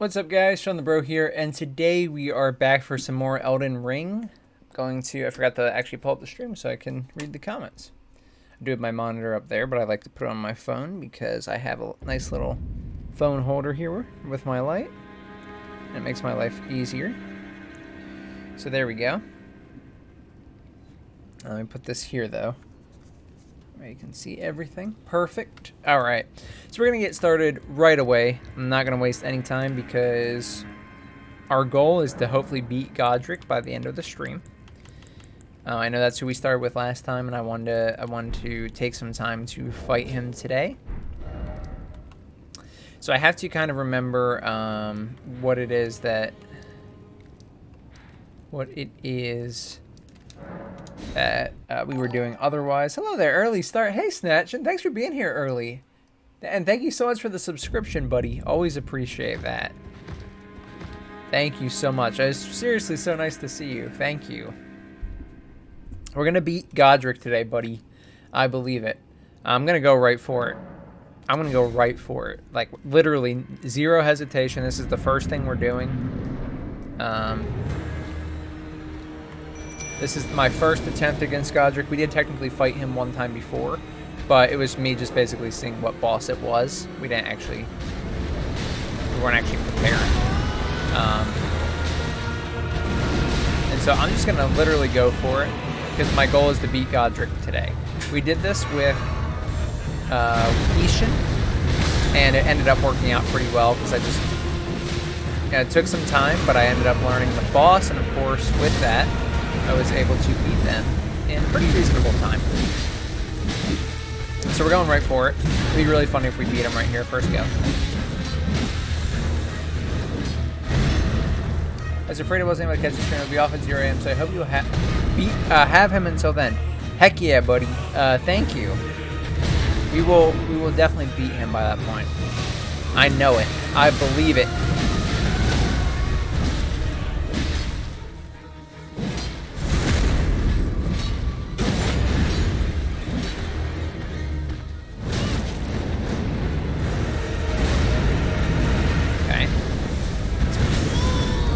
What's up, guys? Shawnthebro here, and today we are back for some more Elden Ring. I forgot to actually pull up the stream so I can read the comments. I do have my monitor up there, but I like to put it on my phone because I have a nice little phone holder here with my light. And it makes my life easier. So there we go. Let me put this here, though. Where you can see everything. Perfect. Alright. So we're going to get started right away. I'm not going to waste any time because our goal is to hopefully beat Godrick by the end of the stream. I know that's who we started with last time, and I wanted to take some time to fight him today. So I have to kind of remember what it is that we were doing otherwise. Hello there, early start. Hey, Snatch, and thanks for being here early. And thank you so much for the subscription, buddy. Always appreciate that. Thank you so much. It's seriously so nice to see you. Thank you. We're going to beat Godrick today, buddy. I believe it. I'm going to go right for it. I'm going to go right for it. Like, literally, zero hesitation. This is the first thing we're doing. This is my first attempt against Godrick. We did technically fight him one time before, but it was me just basically seeing what boss it was. We weren't actually prepared. And so I'm just gonna literally go for it because my goal is to beat Godrick today. We did this with Ishin, and it ended up working out pretty well because it took some time, but I ended up learning the boss, and of course with that, I was able to beat them in pretty reasonable time. So we're going right for it. It'd be really funny if we beat him right here, first go. I was afraid I wasn't able to catch the stream. It'll be off at 0 AM, so I hope you'll have him until then. Heck yeah, buddy. Thank you. We will definitely beat him by that point. I know it. I believe it.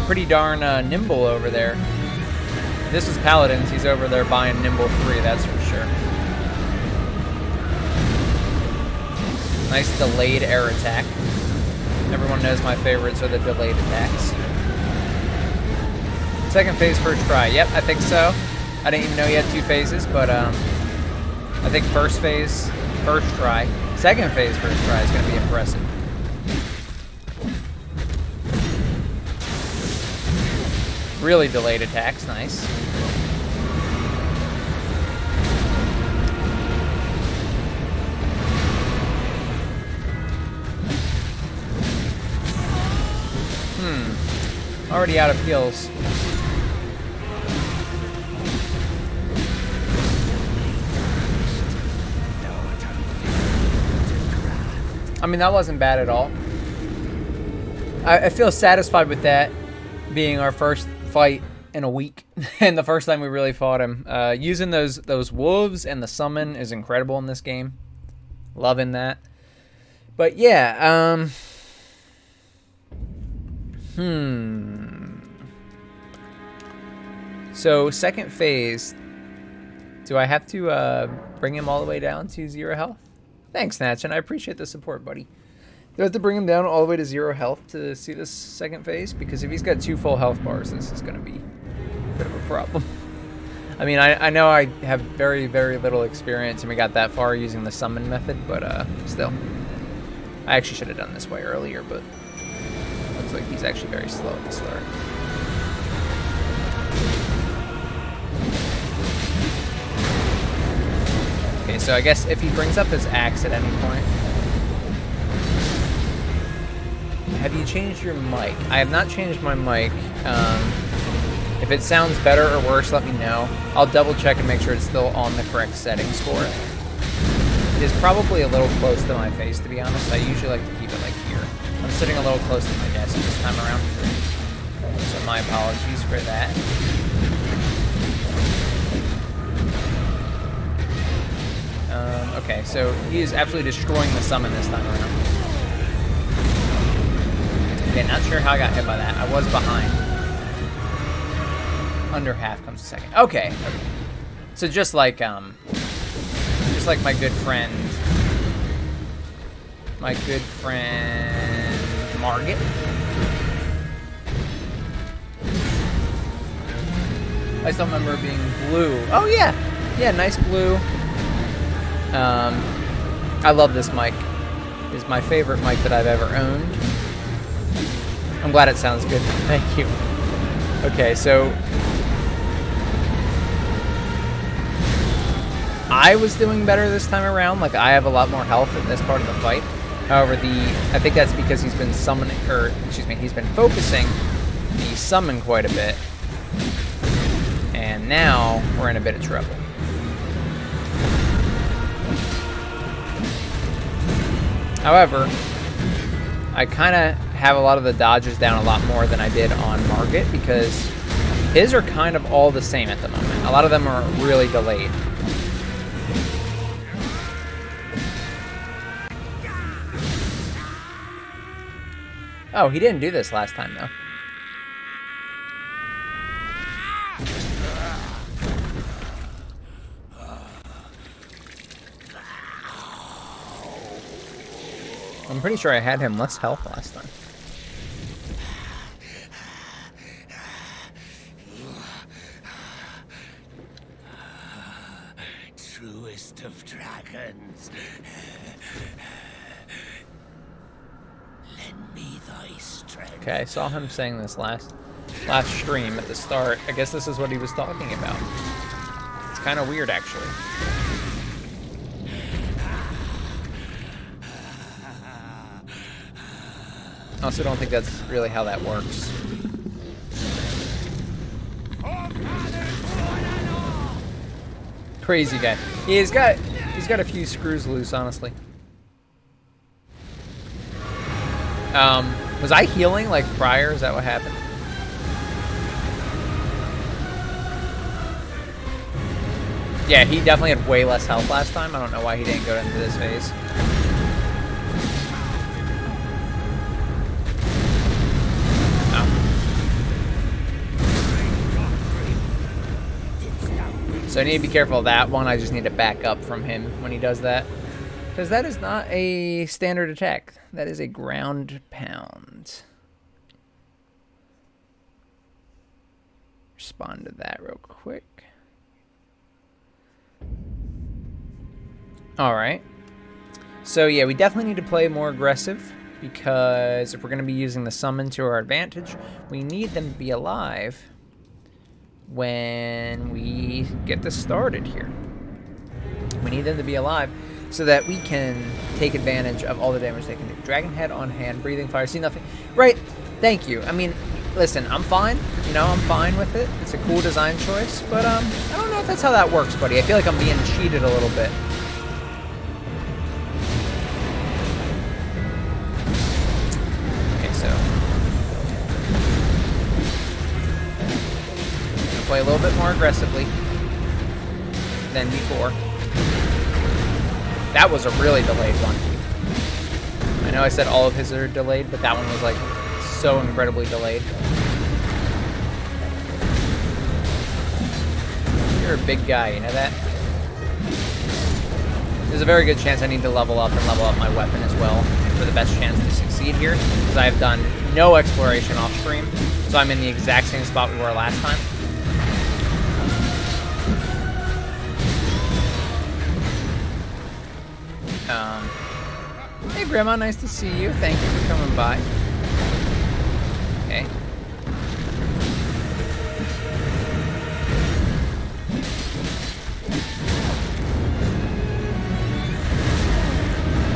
Pretty darn nimble over there. This is Paladins. He's over there buying Nimble 3, that's for sure. Nice delayed air attack. Everyone knows my favorites are the delayed attacks. Second phase, first try. Yep, I think so. I didn't even know he had 2 phases, but I think first phase, first try. Second phase, first try is going to be impressive. Really delayed attacks, nice. Already out of heals. I mean, that wasn't bad at all. I feel satisfied with that being our first fight in a week and the first time we really fought him. Using those wolves and the summon is incredible in this game. Loving that. But yeah, so second phase, do I have to bring him all the way down to 0 health? Thanks, Natch, and I appreciate the support, buddy. Do I have to bring him down all the way to 0 health to see this second phase? Because if he's got 2 full health bars, this is going to be a bit of a problem. I mean, I know I have very, very little experience, and we got that far using the summon method, but still. I actually should have done this way earlier, but looks like he's actually very slow at the start. Okay, so I guess if he brings up his axe at any point... Have you changed your mic? I have not changed my mic. If it sounds better or worse, let me know. I'll double check and make sure it's still on the correct settings for it. It is probably a little close to my face, to be honest. I usually like to keep it like here. I'm sitting a little close to my desk this time around. So my apologies for that. Okay, so he is absolutely destroying the summon this time around. Okay, not sure how I got hit by that. I was behind. Under half comes second. Okay. So just like my good friend Margit. I still remember it being blue. Oh yeah, yeah, nice blue. I love this mic. It's my favorite mic that I've ever owned. I'm glad it sounds good. Thank you. Okay, so I was doing better this time around. Like, I have a lot more health in this part of the fight. However, I think that's because he's been summoning, or excuse me, he's been focusing the summon quite a bit. And now we're in a bit of trouble. However, I kind of have a lot of the dodges down a lot more than I did on Margit because his are kind of all the same at the moment. A lot of them are really delayed. Oh, he didn't do this last time, though. I'm pretty sure I had him less health last time. Truest of dragons. Lend me thy strength. Okay, I saw him saying this last stream at the start. I guess this is what he was talking about. It's kind of weird, actually. I also don't think that's really how that works. Crazy guy. He's got a few screws loose, honestly. Was I healing like prior? Is that what happened? Yeah, he definitely had way less health last time. I don't know why he didn't go into this phase. So I need to be careful of that one. I just need to back up from him when he does that. Because that is not a standard attack. That is a ground pound. Respond to that real quick. Alright. So yeah, we definitely need to play more aggressive. Because if we're going to be using the summon to our advantage, we need them to be alive when we get this started here. We need them to be alive so that we can take advantage of all the damage they can do. Dragon head on hand, breathing fire, see nothing. Right, thank you. I mean, listen, I'm fine. You know, I'm fine with it. It's a cool design choice, but I don't know if that's how that works, buddy. I feel like I'm being cheated a little bit. Okay, so play a little bit more aggressively than before. That was a really delayed one. I know I said all of his are delayed, but that one was like so incredibly delayed. You're a big guy, you know that? There's a very good chance I need to level up and level up my weapon as well for the best chance to succeed here, because I have done no exploration off stream, so I'm in the exact same spot we were last time. Hey Grandma, nice to see you. Thank you for coming by. Okay.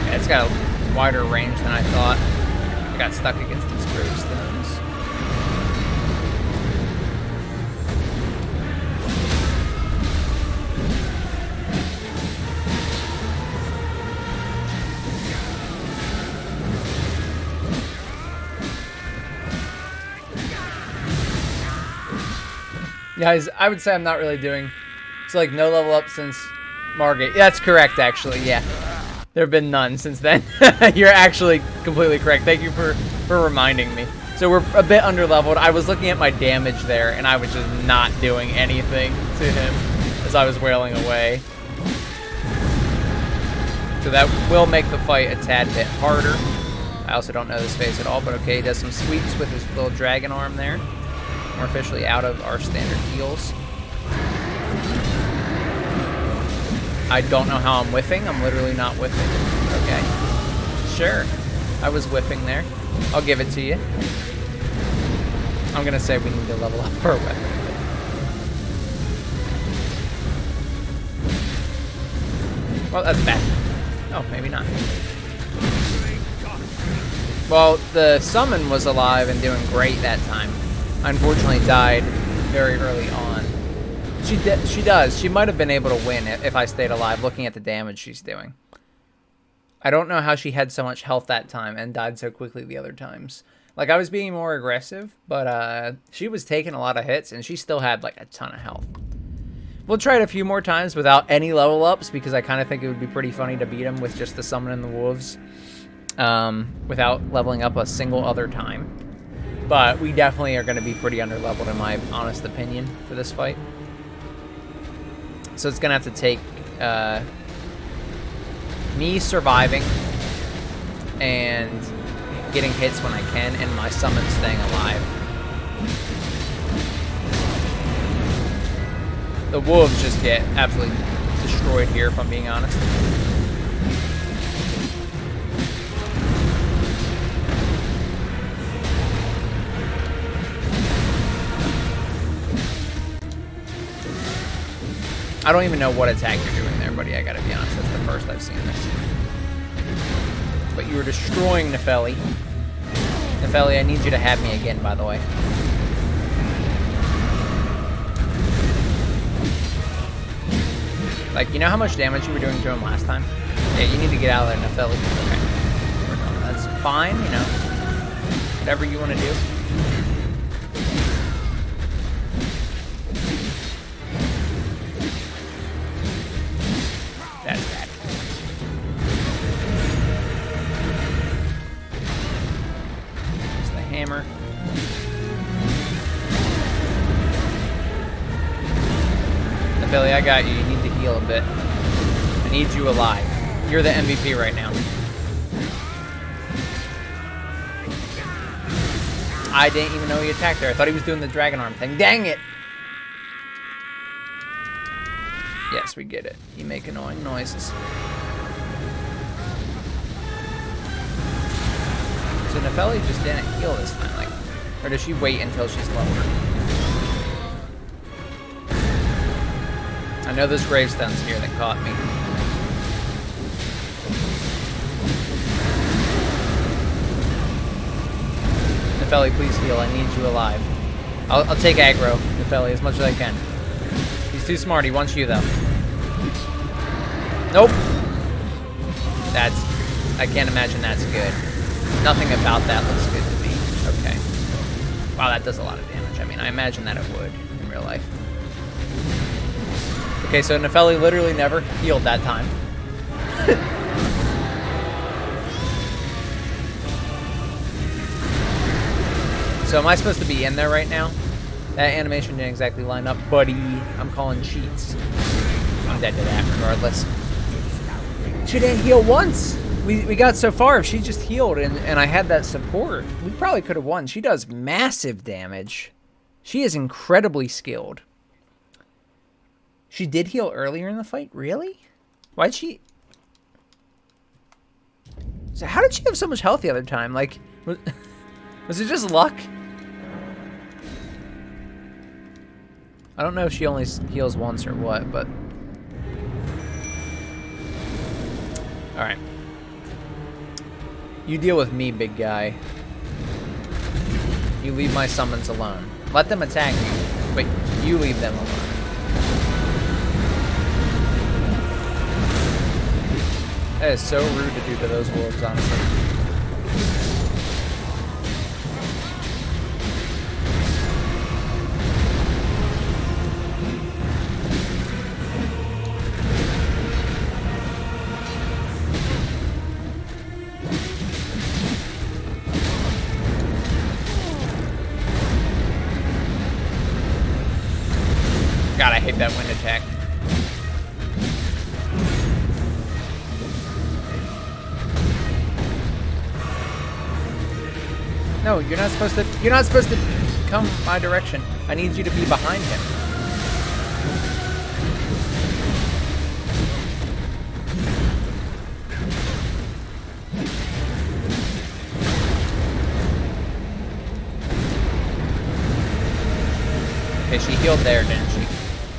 Yeah, it's got a wider range than I thought. I got stuck against these gravestones. Guys, I would say I'm not really doing... It's like no level up since Margit. Yeah, that's correct, actually, yeah. There have been none since then. You're actually completely correct. Thank you for for reminding me. So we're a bit underleveled. I was looking at my damage there, and I was just not doing anything to him as I was wailing away. So that will make the fight a tad bit harder. I also don't know this phase at all, but okay, he does some sweeps with his little dragon arm there. We're officially out of our standard heals. I don't know how I'm whiffing. I'm literally not whiffing. Okay. Sure. I was whiffing there. I'll give it to you. I'm going to say we need to level up our weapon. Well, that's bad. Oh, maybe not. Well, the summon was alive and doing great that time. Unfortunately, died very early on. She does. She might have been able to win if I stayed alive, looking at the damage she's doing. I don't know how she had so much health that time and died so quickly the other times. Like, I was being more aggressive, but she was taking a lot of hits, and she still had, like, a ton of health. We'll try it a few more times without any level ups, because I kind of think it would be pretty funny to beat him with just the summon and the wolves without leveling up a single other time. But we definitely are going to be pretty underleveled, in my honest opinion, for this fight. So it's going to have to take me surviving and getting hits when I can, and my summon staying alive. The wolves just get absolutely destroyed here, if I'm being honest. I don't even know what attack you're doing there, buddy. I gotta be honest. That's the first I've seen this. But you were destroying Nefeli. Nefeli, I need you to have me again, by the way. Like, you know how much damage you were doing to him last time? Yeah, you need to get out of there, Nefeli. Okay. That's fine, you know. Whatever you want to do. That's bad. Use the hammer. Nefeli, I got you. You need to heal a bit. I need you alive. You're the MVP right now. I didn't even know he attacked there. I thought he was doing the dragon arm thing. Dang it! Yes, we get it. You make annoying noises. So Nefeli just didn't heal this time, like, or does she wait until she's lower? I know there's gravestones here that caught me. Nefeli, please heal. I need you alive. I'll take aggro, Nefeli, as much as I can. He's too smart. He wants you, though. Nope. I can't imagine that's good. Nothing about that looks good to me. Okay. Wow, that does a lot of damage. I mean, I imagine that it would in real life. Okay, so Nefeli literally never healed that time. So am I supposed to be in there right now? That animation didn't exactly line up, buddy. I'm calling cheats. I'm dead to that regardless. She didn't heal once. We got so far. If she just healed and I had that support, we probably could have won. She does massive damage. She is incredibly skilled. She did heal earlier in the fight? Really? Why'd she... So how did she have so much health the other time? Like, was it just luck? I don't know if she only heals once or what, but... Alright. You deal with me, big guy. You leave my summons alone. Let them attack you, but you leave them alone. That is so rude to do to those wolves, honestly. No, you're not supposed to. You're not supposed to come my direction. I need you to be behind him. Okay, she healed there, didn't she?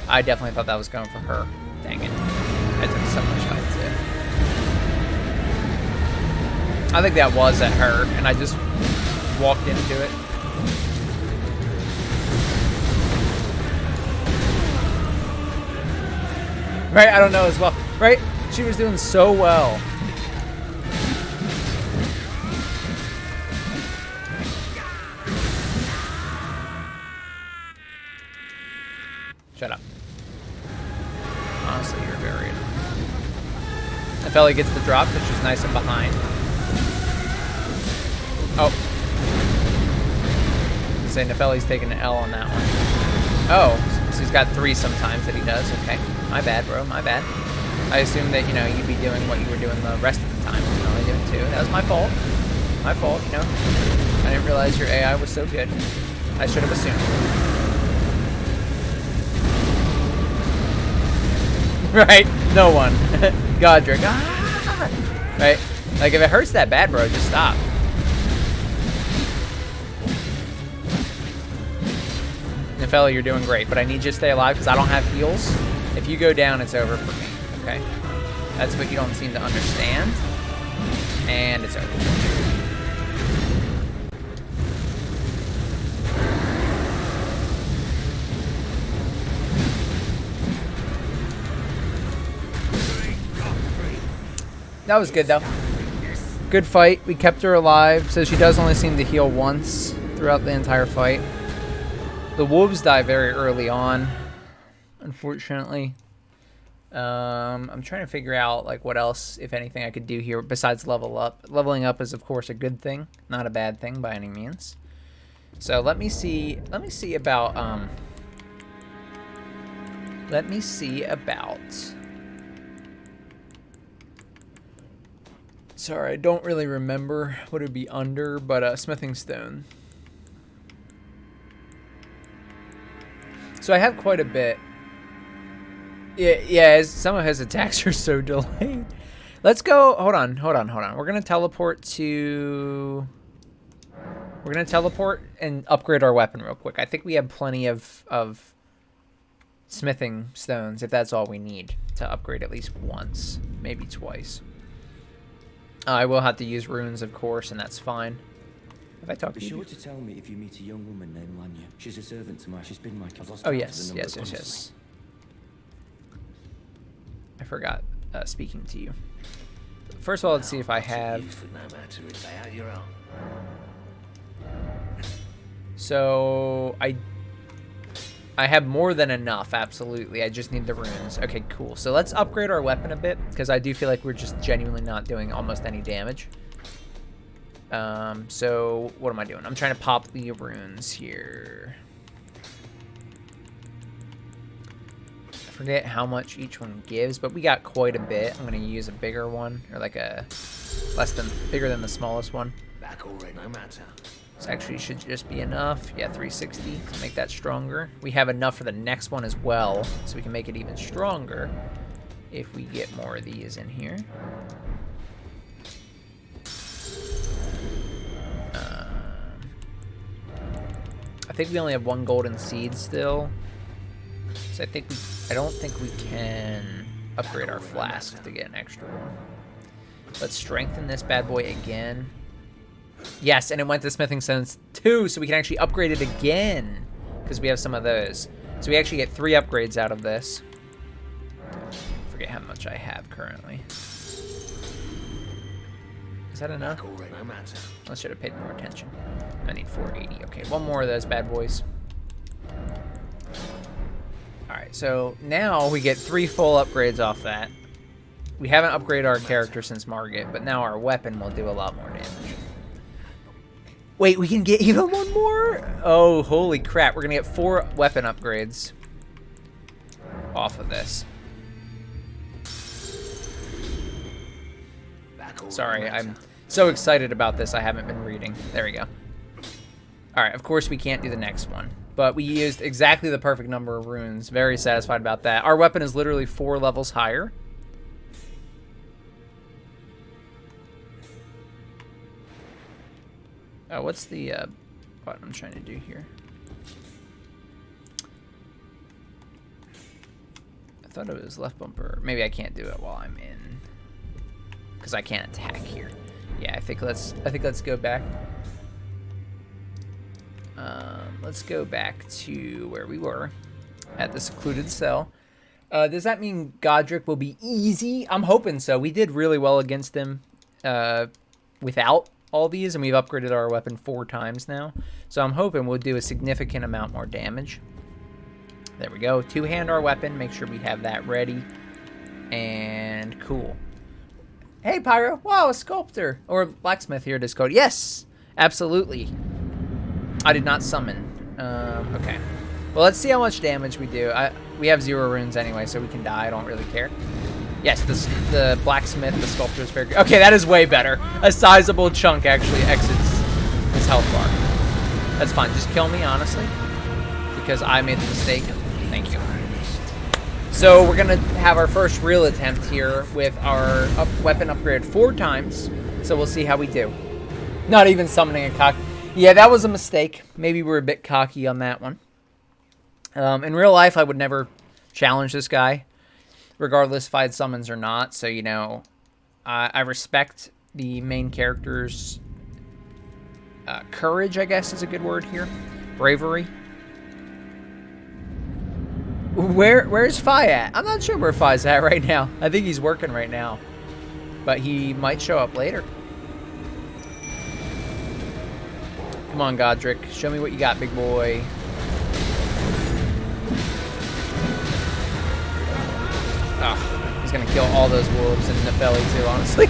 I definitely thought that was going for her. Dang it. I took so much health, too. I think that was at her, and I just walked into it. Right, I don't know as well. Right? She was doing so well. Shut up. Honestly, you're very annoying. Nefeli gets the drop because she's nice and behind. Oh. Say Nefeli's taking an L on that one. Oh, so he's got 3 sometimes that he does. Okay. My bad, bro. My bad. I assumed that, you know, you'd be doing what you were doing the rest of the time. You're only doing 2. That was my fault. My fault, you know. I didn't realize your AI was so good. I should have assumed. Right? No one. Godrick. Ah! Right? Like, if it hurts that bad, bro, just stop. Nefeli, you're doing great, but I need you to stay alive because I don't have heals. If you go down, it's over for me, okay? That's what you don't seem to understand. And it's over. That was good, though. Good fight. We kept her alive, so she does only seem to heal once throughout the entire fight. The wolves die very early on, unfortunately. I'm trying to figure out like what else, if anything, I could do here besides level up. Leveling up is, of course, a good thing, not a bad thing by any means. So let me see about sorry, I don't really remember what it would be under, but smithing stone. So I have quite a bit. Yeah, some of his attacks are so delayed. Let's go. Hold on. We're gonna teleport and upgrade our weapon real quick. I think we have plenty of smithing stones if that's all we need to upgrade at least once, maybe twice. I will have to use runes, of course, and that's fine. Have I talked to you? Be sure to tell me if you meet a young woman named Lanya. She's a servant to mine. She's been my... Oh, yes. I forgot speaking to you. First of all, let's see if I have... So, I have more than enough, absolutely. I just need the runes. Okay, cool. So let's upgrade our weapon a bit, because I do feel like we're just genuinely not doing almost any damage. So what am I doing? I'm trying to pop the runes here. I forget how much each one gives, but we got quite a bit. I'm gonna use a bigger one, or like a bigger than the smallest one. Back already, no matter. This actually should just be enough. Yeah, 360 to make that stronger. We have enough for the next one as well, so we can make it even stronger if we get more of these in here. I think we only have 1 golden seed still, so I don't think we can upgrade our flask to get an extra one. Let's strengthen this bad boy again. Yes, and it went to smithing stones too, so we can actually upgrade it again because we have some of those. So we actually get 3 upgrades out of this. Forget how much I have currently. Is that enough? I should have paid more attention. I need 480. Okay, 1 more of those bad boys. Alright, so now we get 3 full upgrades off that. We haven't upgraded our character since Margit, but now our weapon will do a lot more damage. Wait, we can get even 1 more? Oh, holy crap. We're going to get 4 weapon upgrades off of this. Sorry, I'm so excited about this. I haven't been reading. There we go. All right, of course we can't do the next one, but we used exactly the perfect number of runes. Very satisfied about that. Our weapon is literally 4 levels higher. Oh, what's the button I'm trying to do here? I thought it was left bumper. Maybe I can't do it while I'm in, because I can't attack here. Yeah, I think let's go back. Let's go back to where we were at the secluded cell. Does that mean Godrick will be easy? I'm hoping so. We did really well against him without all these, and we've upgraded our weapon 4 times now. So I'm hoping we'll do a significant amount more damage. There we go. 2-hand our weapon. Make sure we have that ready. And cool. Hey, Pyro. Wow, a sculptor. Or blacksmith here to code. Yes, absolutely. I did not summon. Okay. Well, let's see how much damage we do. We have 0 runes anyway, so we can die. I don't really care. Yes, the blacksmith, the sculptor is very good. Okay, that is way better. A sizable chunk actually exits his health bar. That's fine. Just kill me, honestly, because I made the mistake. Thank you. So we're going to have our first real attempt here with our weapon upgrade 4 times. So we'll see how we do. Not even summoning a cock. Yeah, that was a mistake. Maybe we're a bit cocky on that one. In real life, I would never challenge this guy, regardless if I had summons or not. So, you know, I respect the main character's courage, I guess is a good word here. Bravery. Where's Fi at? I'm not sure where Fi's at right now. I think he's working right now. But he might show up later. Come on, Godrick. Show me what you got, big boy. Oh, he's going to kill all those wolves and Nefeli too, honestly.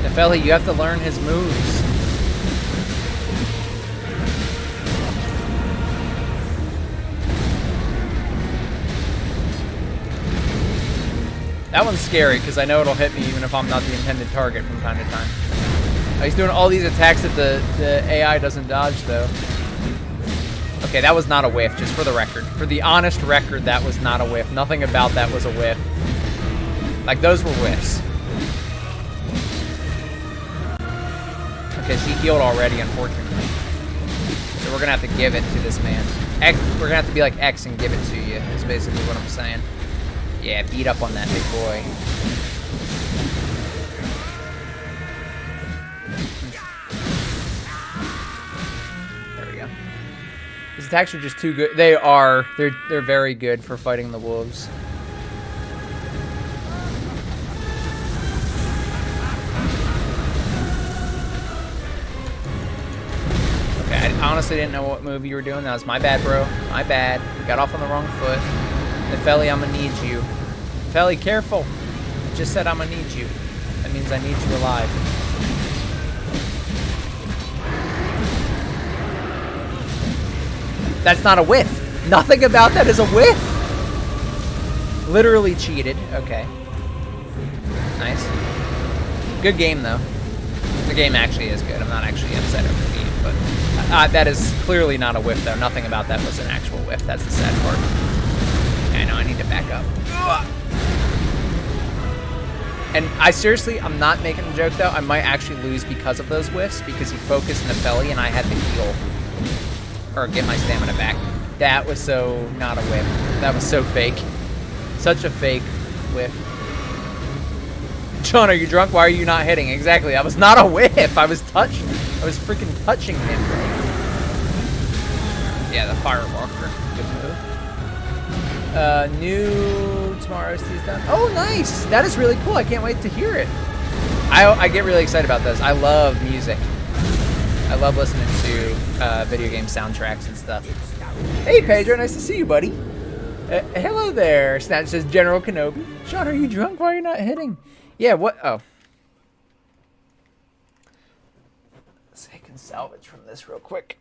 Nefeli, you have to learn his moves. That one's scary because I know it'll hit me even if I'm not the intended target from time to time. Oh, he's doing all these attacks that the AI doesn't dodge, though. Okay, that was not a whiff, just for the record. For the honest record, that was not a whiff. Nothing about that was a whiff. Like, those were whiffs. Okay, she healed already, unfortunately. So we're going to have to give it to this man. We're going to have to be like X and give it to you, is basically what I'm saying. Yeah, beat up on that big boy. There we go. These attacks are just too good. They are. They're very good for fighting the wolves. Okay, I honestly didn't know what move you were doing. That was my bad, bro. My bad. We got off on the wrong foot. Nefeli, I'm gonna need you. Nefeli, careful. I just said I'm gonna need you. That means I need you alive. That's not a whiff. Nothing about that is a whiff. Literally cheated. Okay. Nice. Good game, though. The game actually is good. I'm not actually upset over the game, but that is clearly not a whiff, though. Nothing about that was an actual whiff. That's the sad part. I know, I need to back up. And I'm not making a joke though, I might actually lose because of those whiffs, because he focused Nefeli and I had to heal. Or get my stamina back. That was so not a whiff. That was so fake. Such a fake whiff. John, are you drunk? Why are you not hitting? Exactly, I was not a whiff. I was freaking touching him. Yeah, the Firewalker. Good move. New tomorrow OST is done. Oh, nice! That is really cool. I can't wait to hear it. I get really excited about those. I love music. I love listening to video game soundtracks and stuff. Hey, Pedro, nice to see you, buddy. Hello there. Snatch says General Kenobi. Sean, are you drunk? Why are you not hitting? Yeah, what? Oh. Let's see if I can salvage from this real quick.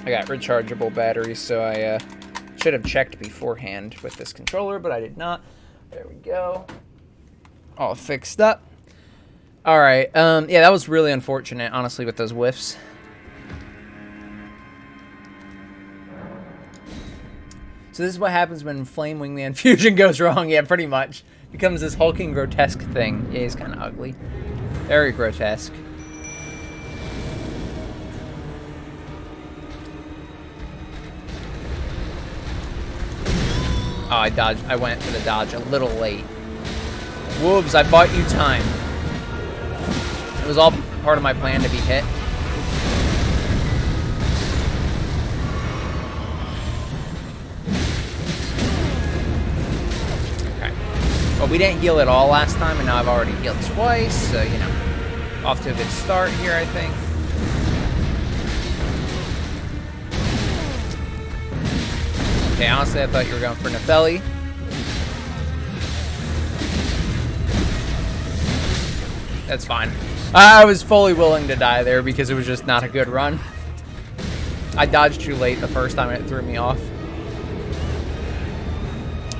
I got rechargeable batteries, so I should have checked beforehand with this controller, but I did not. There we go. All fixed up. All right. Yeah, that was really unfortunate, honestly, with those whiffs. So this is what happens when Flame Wingman Fusion goes wrong. Yeah, pretty much. Becomes this hulking, grotesque thing. Yeah, he's kind of ugly. Very grotesque. Oh, I dodged. I went for the dodge a little late. Wolves, I bought you time. It was all part of my plan to be hit. But we didn't heal at all last time, and now I've already healed twice, so, you know, off to a good start here, I think. Okay, honestly, I thought you were going for Nepheli. That's fine. I was fully willing to die there because it was just not a good run. I dodged too late the first time, and it threw me off.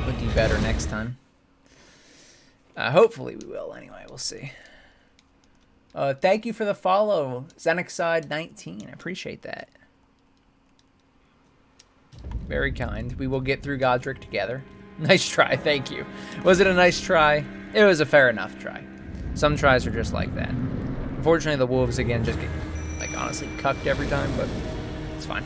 We'll do better next time. Hopefully we will. Anyway, we'll see. Thank you for the follow, Xenixide19. I appreciate that. Very kind. We will get through Godrick together. Nice try. Thank you. Was it a nice try? It was a fair enough try. Some tries are just like that. Unfortunately, the wolves, again, just get, like, honestly cucked every time, but it's fine.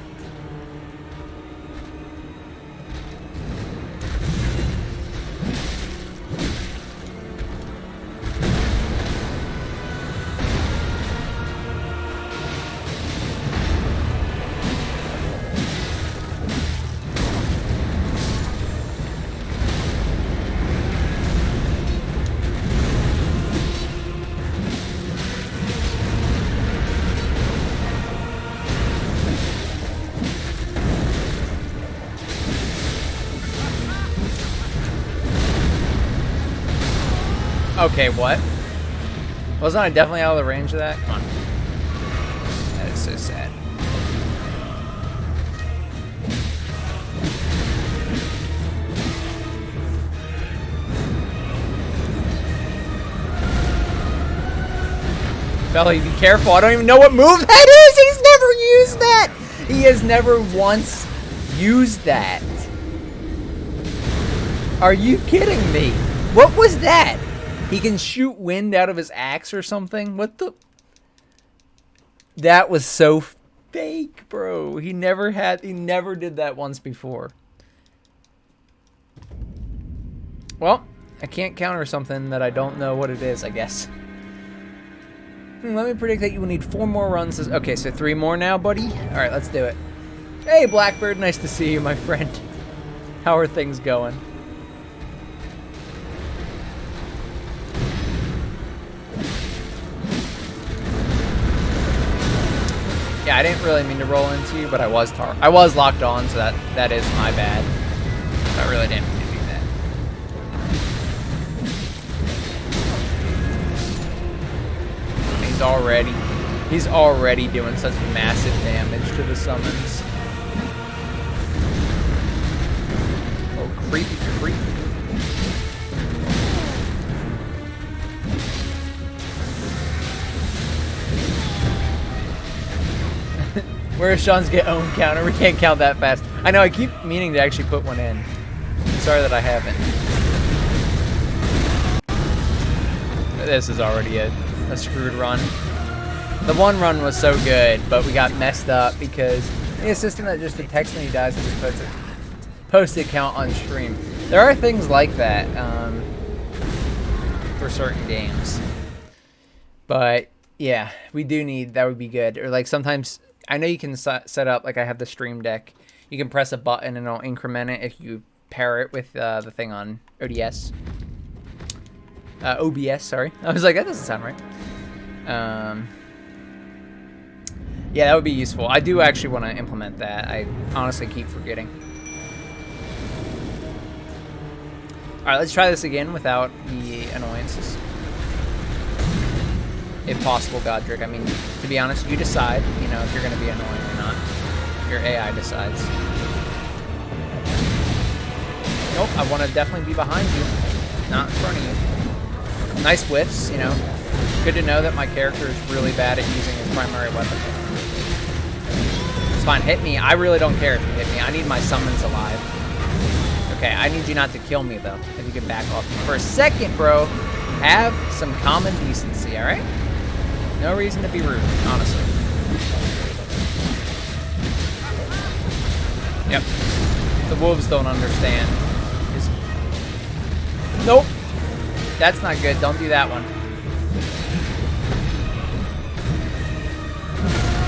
Okay, what? Wasn't I definitely out of the range of that? Come on. That is so sad. Felly, be careful. I don't even know what move that is! He's never used that! He has never once used that. Are you kidding me? What was that? He can shoot wind out of his axe or something? What the? That was so fake, bro. He never did that once before. Well, I can't counter something that I don't know what it is, I guess. Let me predict that you will need 4 more runs. Okay, so 3 more now, buddy? All right, let's do it. Hey, Blackbird. Nice to see you, my friend. How are things going? Yeah, I didn't really mean to roll into you, but I was locked on, so that is my bad. I really didn't mean to do that. He's already doing such massive damage to the summons. Oh, creepy. Where's Sean's get own counter? We can't count that fast. I know, I keep meaning to actually put one in. I'm sorry that I haven't. This is already a screwed run. The one run was so good, but we got messed up because the assistant that just detects when he dies and just puts a post-it count on stream. There are things like that for certain games. But yeah, we do need, that would be good. Or like sometimes, I know you can set up, like I have the stream deck. You can press a button and it'll increment it if you pair it with the thing on ODS. OBS, sorry. I was like, that doesn't sound right. Yeah, that would be useful. I do actually want to implement that. I honestly keep forgetting. Alright, let's try this again without the annoyances. If possible, Godrick. I mean, to be honest, you decide, you know, if you're going to be annoying or not. your AI decides. Nope, I want to definitely be behind you, not in front of you. Nice whiffs, you know. Good to know that my character is really bad at using his primary weapon. It's fine, hit me. I really don't care if you hit me. I need my summons alive. Okay, I need you not to kill me, though. If you can back off me for a second, bro. Have some common decency, alright? No reason to be rude, honestly. Yep. The wolves don't understand. Nope. That's not good. Don't do that one.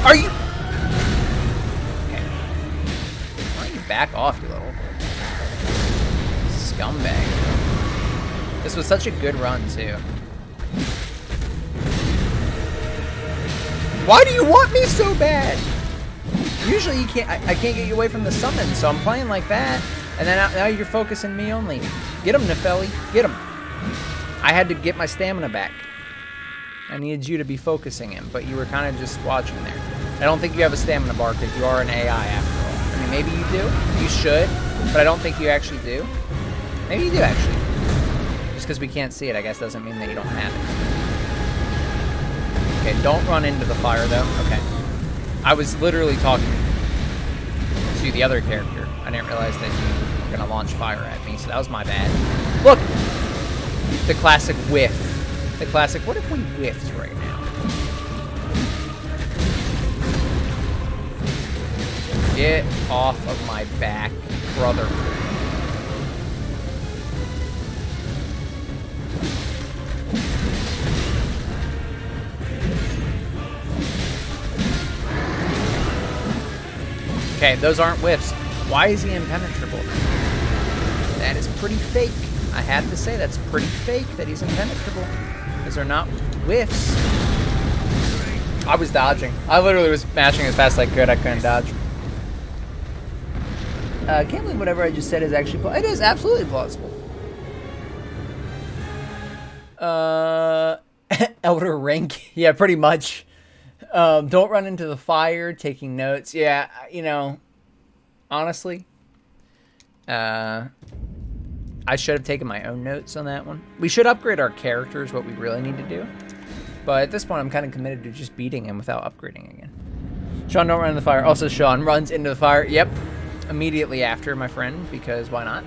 Are you? Okay. Why don't you back off, you little scumbag? This was such a good run, too. Why do you want me so bad? Usually you can't. I can't get you away from the summon, so I'm playing like that. And then now you're focusing me only. Get him, Nefeli. Get him. I had to get my stamina back. I needed you to be focusing him, but you were kind of just watching there. I don't think you have a stamina bar because you are an AI after all. I mean, maybe you do. You should, but I don't think you actually do. Maybe you do, actually. Just because we can't see it, I guess, doesn't mean that you don't have it. Okay, don't run into the fire, though. Okay. I was literally talking to the other character. I didn't realize that you were going to launch fire at me, so that was my bad. Look! The classic whiff. The classic, what if we whiffed right now? Get off of my back, brother. Okay, those aren't whiffs. Why is he impenetrable? That is pretty fake. I have to say, that's pretty fake that he's impenetrable. Because they're not whiffs. I was dodging. I literally was mashing as fast as I could. I couldn't dodge. I can't believe whatever I just said is actually plausible. It is absolutely plausible. Elden Ring. Yeah, pretty much. Don't run into the fire, taking notes. Yeah, you know, honestly, I should have taken my own notes on that one. We should upgrade our characters, what we really need to do. But at this point, I'm kind of committed to just beating him without upgrading again. Sean, don't run into the fire. Also, Sean runs into the fire. Yep. Immediately after, my friend, because why not?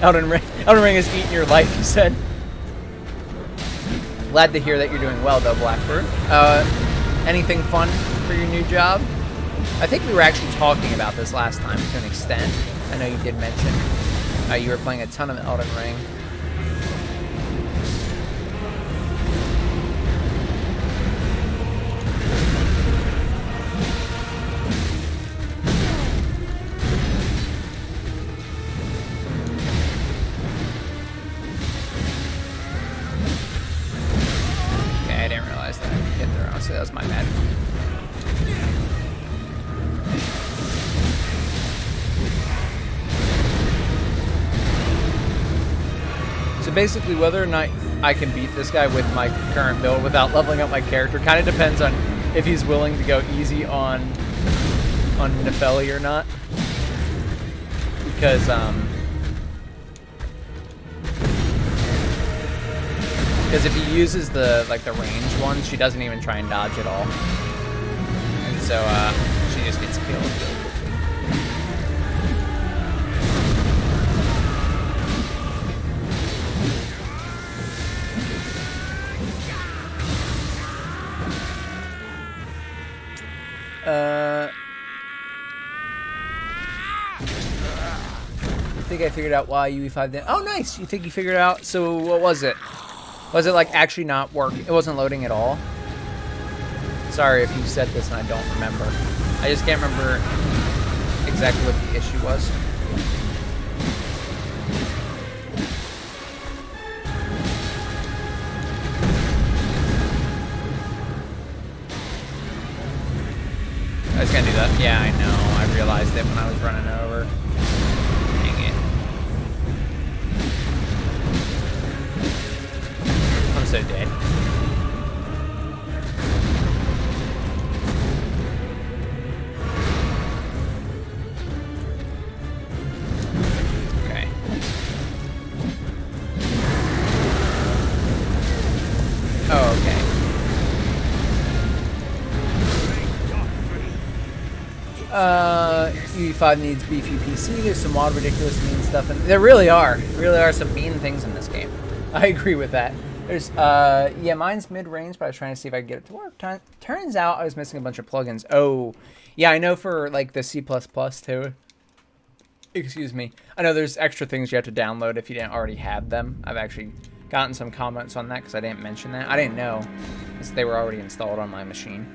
Elden Ring is eating your life, you said. Glad to hear that you're doing well, though, Blackbird. Anything fun for your new job? I think we were actually talking about this last time to an extent. I know you did mention you were playing a ton of Elden Ring. Okay, I didn't realize that I could hit there, honestly, that was my bad. So basically, whether or not I can beat this guy with my current build without leveling up my character kind of depends on if he's willing to go easy on Nefeli or not. Because if he uses the range ones, she doesn't even try and dodge at all, and so she just gets killed. I think I figured out why UE5 didn't. Oh, nice! You think you figured it out? So what was it? Was it like actually not working? It wasn't loading at all? Sorry if you said this and I don't remember. I just can't remember exactly what the issue was. I was gonna do that. Yeah, I know. I realized it when I was running over. Dang it. I'm so dead. UE5 needs beefy PC. There's some wild, ridiculous, mean stuff, and there really are some mean things in this game. I agree with that. There's yeah, mine's mid-range, but I was trying to see if I could get it to work. Turns out I was missing a bunch of plugins. Oh, yeah, I know for like the C++ too. Excuse me. I know there's extra things you have to download if you didn't already have them. I've actually gotten some comments on that because I didn't mention that. I didn't know because they were already installed on my machine.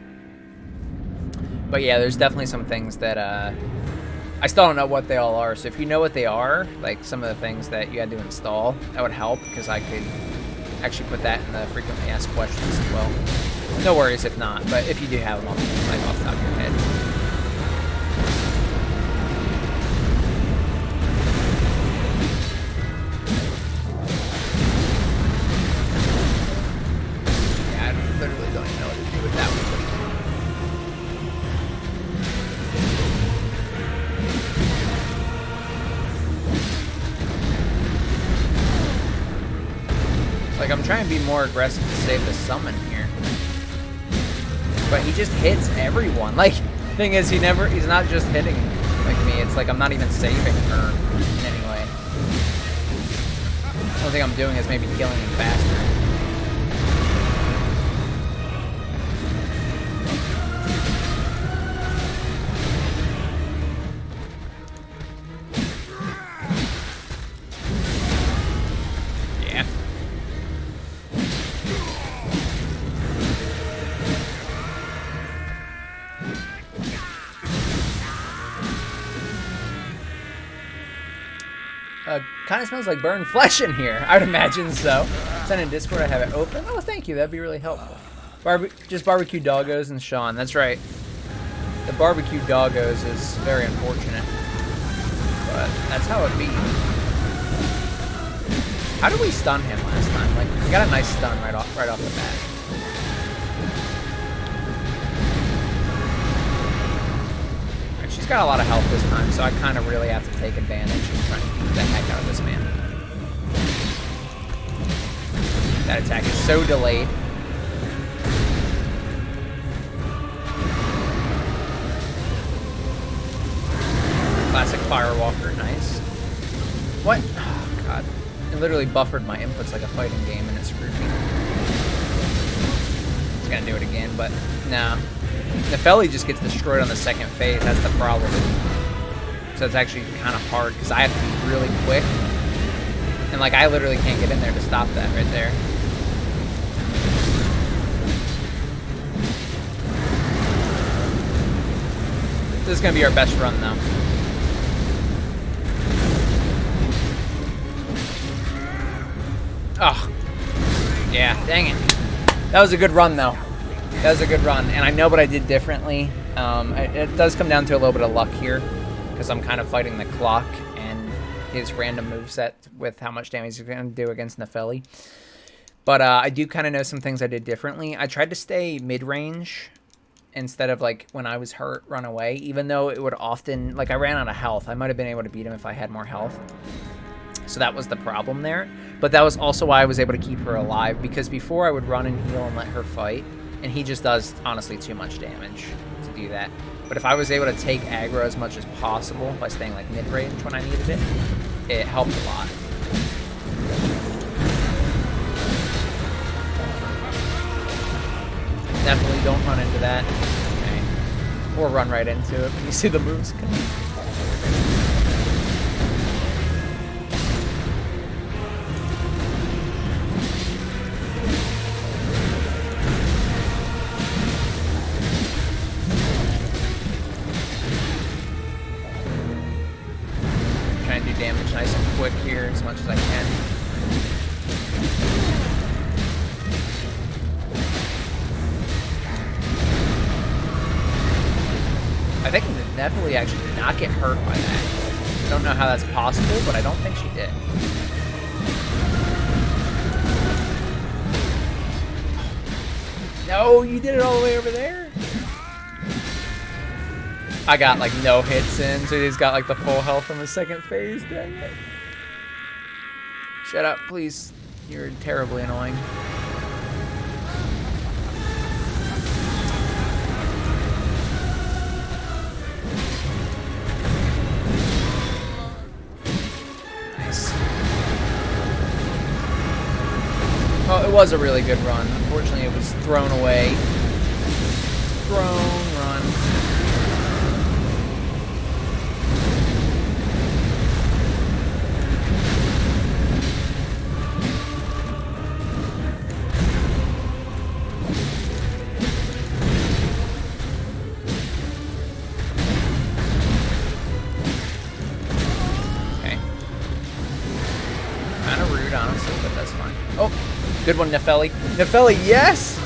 But yeah, there's definitely some things that I still don't know what they all are. So if you know what they are, like some of the things that you had to install, that would help because I could actually put that in the frequently asked questions as well. No worries if not, but if you do have them like off the top of your head. Yeah, I literally don't even know what to do with that one. Like, I'm trying to be more aggressive to save the summon here. But he just hits everyone. Like, thing is, he's not just hitting like me. It's like I'm not even saving her in any way. The only thing I'm doing is maybe killing him faster. Kind of smells like burned flesh in here. I would imagine so. Send in Discord, I have it open. Oh, thank you. That'd be really helpful. Just barbecue doggos and Sean. That's right. The barbecue doggos is very unfortunate. But that's how it be. How did we stun him last time? Like, we got a nice stun right off the bat. She's got a lot of health this time, so I kind of really have to take advantage and try and beat the heck out of this man. That attack is so delayed. Classic Firewalker, nice. What? Oh, God. It literally buffered my inputs like a fighting game and it screwed me. It's gonna do it again, but no. Nepheli just gets destroyed on the second phase. That's the problem. So it's actually kind of hard because I have to be really quick. And like I literally can't get in there to stop that right there. This is going to be our best run though. Oh. Yeah, dang it. That was a good run though. That was a good run, and I know what I did differently. It does come down to a little bit of luck here, because I'm kind of fighting the clock and his random moveset with how much damage he's going to do against Nepheli. But I do kind of know some things I did differently. I tried to stay mid-range instead of, like, when I was hurt, run away, even though it would often... Like, I ran out of health. I might have been able to beat him if I had more health. So that was the problem there. But that was also why I was able to keep her alive, because before I would run and heal and let her fight. And he just does, honestly, too much damage to do that. But if I was able to take aggro as much as possible by staying, like, mid-range when I needed it, it helped a lot. Definitely don't run into that. Okay. Or run right into it when you see the moves coming. Damage nice and quick here as much as I can. I think Nepheli actually did not get hurt by that. I don't know how that's possible, but I don't think she did. No, you did it all the way over there? I got like no hits in, so he's got like the full health from the second phase. Dang it. Shut up, please. You're terribly annoying. it was a really good run. Unfortunately, it was thrown away. Thrown run. Honestly, but that's fine. Oh, good one, Nepheli. Nepheli, yes!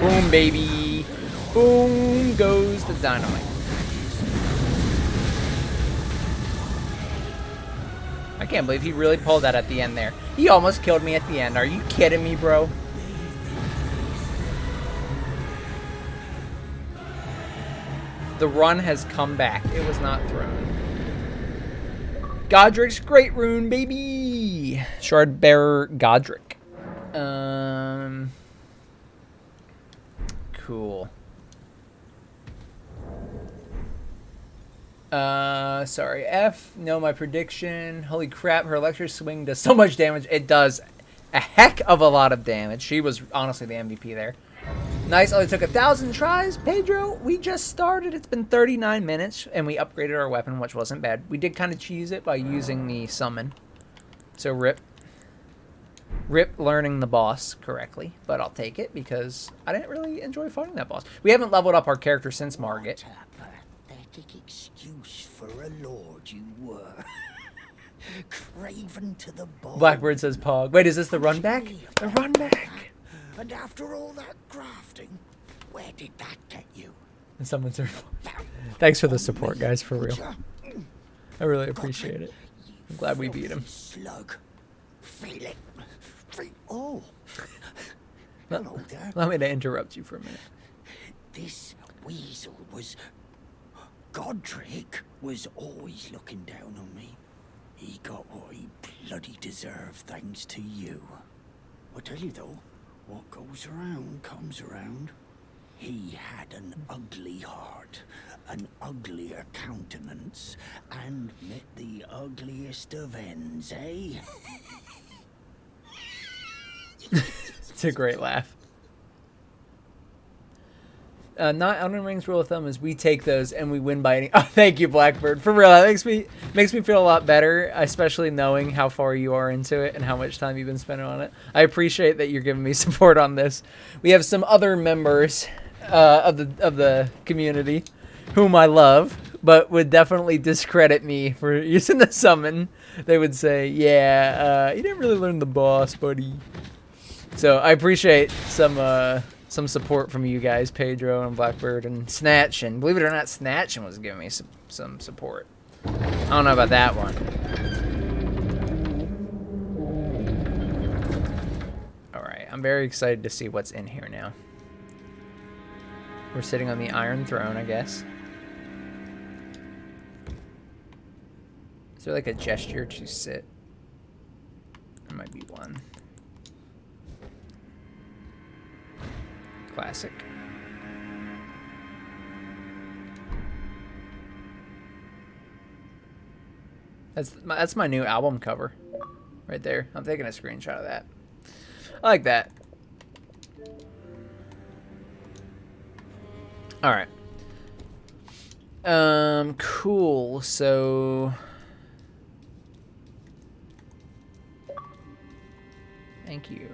Boom, baby. Boom goes the dynamite. I can't believe he really pulled that at the end there. He almost killed me at the end. Are you kidding me, bro? The run has come back. It was not thrown. Godrick's great rune, baby. Shard bearer Godrick. Cool. Sorry, F. No, my prediction. Holy crap, her electric swing does so much damage. It does a heck of a lot of damage. She was honestly the MVP there. Nice, only took 1,000 tries. Pedro, we just started. It's been 39 minutes, and we upgraded our weapon, which wasn't bad. We did kind of cheese it by using the summon. So rip. Rip learning the boss correctly, but I'll take it because I didn't really enjoy fighting that boss. We haven't leveled up our character since Margit. Excuse for a lord you were. Craven to the bone. Blackbird says Pog. Wait, is this the run back? The run back. And after all that grafting, where did that get you? And someone said, thanks for the support, guys, for real. I really appreciate it. I'm glad we beat him. Slug. Feel it. Oh. Hello there. Allow me to interrupt you for a minute. This weasel was... Godrick was always looking down on me. He got what he bloody deserved thanks to you. I tell you though, what goes around comes around. He had an ugly heart, an uglier countenance, and met the ugliest of ends, eh? It's a great laugh. Not Elden Ring's rule of thumb is we take those and we win by any. Oh, thank you, Blackbird. For real, that makes me feel a lot better, especially knowing how far you are into it and how much time you've been spending on it. I appreciate that you're giving me support on this. We have some other members of the community whom I love, but would definitely discredit me for using the summon. They would say, "Yeah, you didn't really learn the boss, buddy." So I appreciate some support from you guys, Pedro and Blackbird and Snatch, and believe it or not, Snatch was giving me some support. I don't know about that one. Alright, I'm very excited to see what's in here now. We're sitting on the Iron Throne, I guess. Is there like a gesture to sit? There might be one. Classic. That's my new album cover right there. I'm taking a screenshot of that. I like that. All right. Cool. So thank you.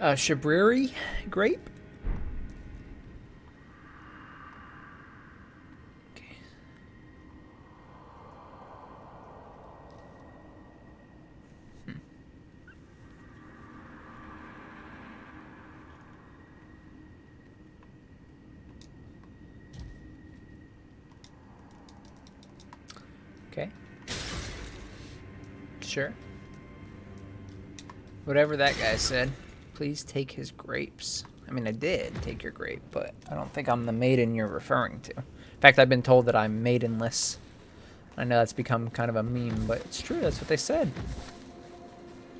Shabriri grape. Okay. Okay. Sure. Whatever that guy said. Please take his grapes. I mean, I did take your grape, but I don't think I'm the maiden you're referring to. In fact, I've been told that I'm maidenless. I know that's become kind of a meme, but it's true. That's what they said.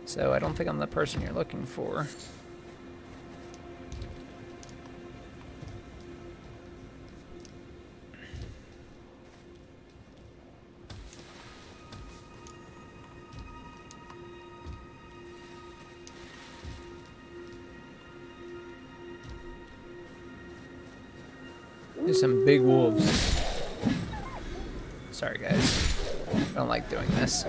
So I don't think I'm the person you're looking for. There's some big wolves. Sorry, guys. I don't like doing this.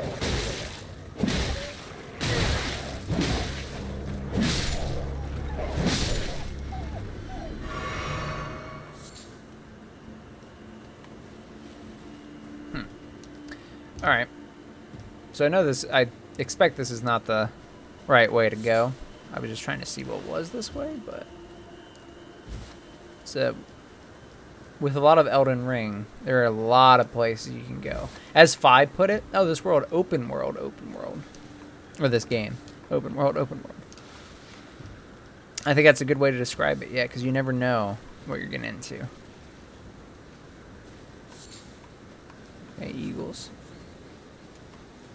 Alright. So I know this, I expect this is not the right way to go. I was just trying to see what was this way, but... So... With a lot of Elden Ring, there are a lot of places you can go. As Fi put it, oh, this world, open world. Or this game, open world. I think that's a good way to describe it, yeah, because you never know what you're getting into. Hey, Eagles.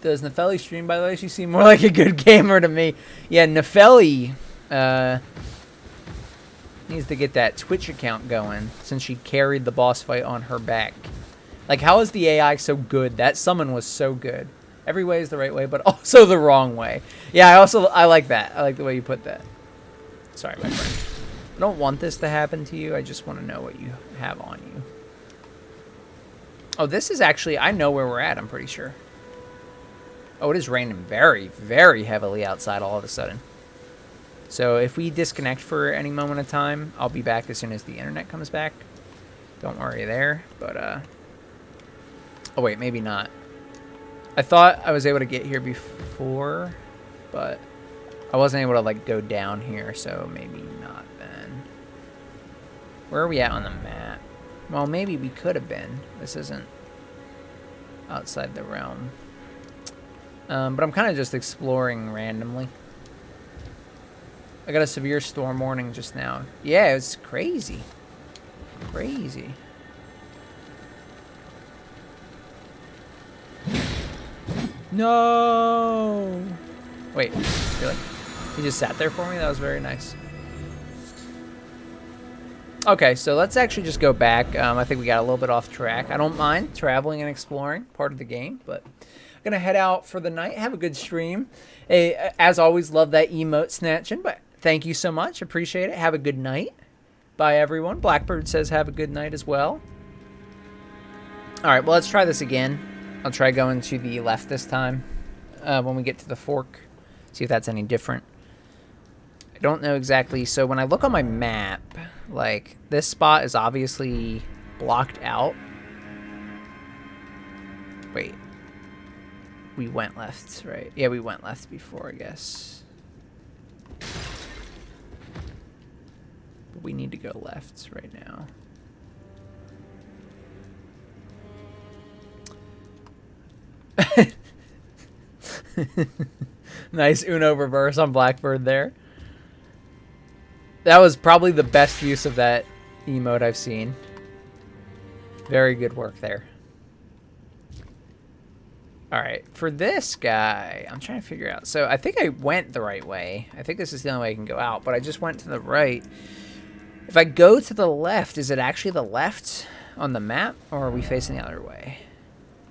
Does Nefeli stream, by the way? She seemed more like a good gamer to me. Yeah, Nefeli, needs to get that Twitch account going since she carried the boss fight on her back. Like, how is the AI so good? That summon was so good. Every way is the right way, but also the wrong way. Yeah, I like that. I like the way you put that. Sorry, my friend. I don't want this to happen to you. I just want to know what you have on you. Oh, this is actually... I know where we're at, I'm pretty sure. Oh, it is raining very, very heavily outside all of a sudden. So if we disconnect for any moment of time, I'll be back as soon as the internet comes back. Don't worry there, but oh wait, maybe not. I thought I was able to get here before, but I wasn't able to like go down here, so maybe not then. Where are we at on the map? Well, maybe we could have been. This isn't outside the realm. But I'm kind of just exploring randomly. I got a severe storm warning just now. Yeah, it's crazy. Crazy. No! Wait, really? He just sat there for me? That was very nice. Okay, so let's actually just go back. I think we got a little bit off track. I don't mind traveling and exploring, part of the game, but I'm gonna head out for the night. Have a good stream. Hey, as always, love that emote snatching, but thank you so much. Appreciate it. Have a good night. Bye, everyone. Blackbird says have a good night as well. All right, well, let's try this again. I'll try going to the left this time when we get to the fork. See if that's any different. I don't know exactly. So when I look on my map, like, this spot is obviously blocked out. Wait. We went left, right? Yeah, we went left before, I guess. But we need to go left right now. Nice Uno reverse on Blackbird there. That was probably the best use of that emote I've seen. Very good work there. Alright, for this guy, I'm trying to figure out. So I think I went the right way. I think this is the only way I can go out, but I just went to the right. If I go to the left, is it actually the left on the map, or are we facing the other way?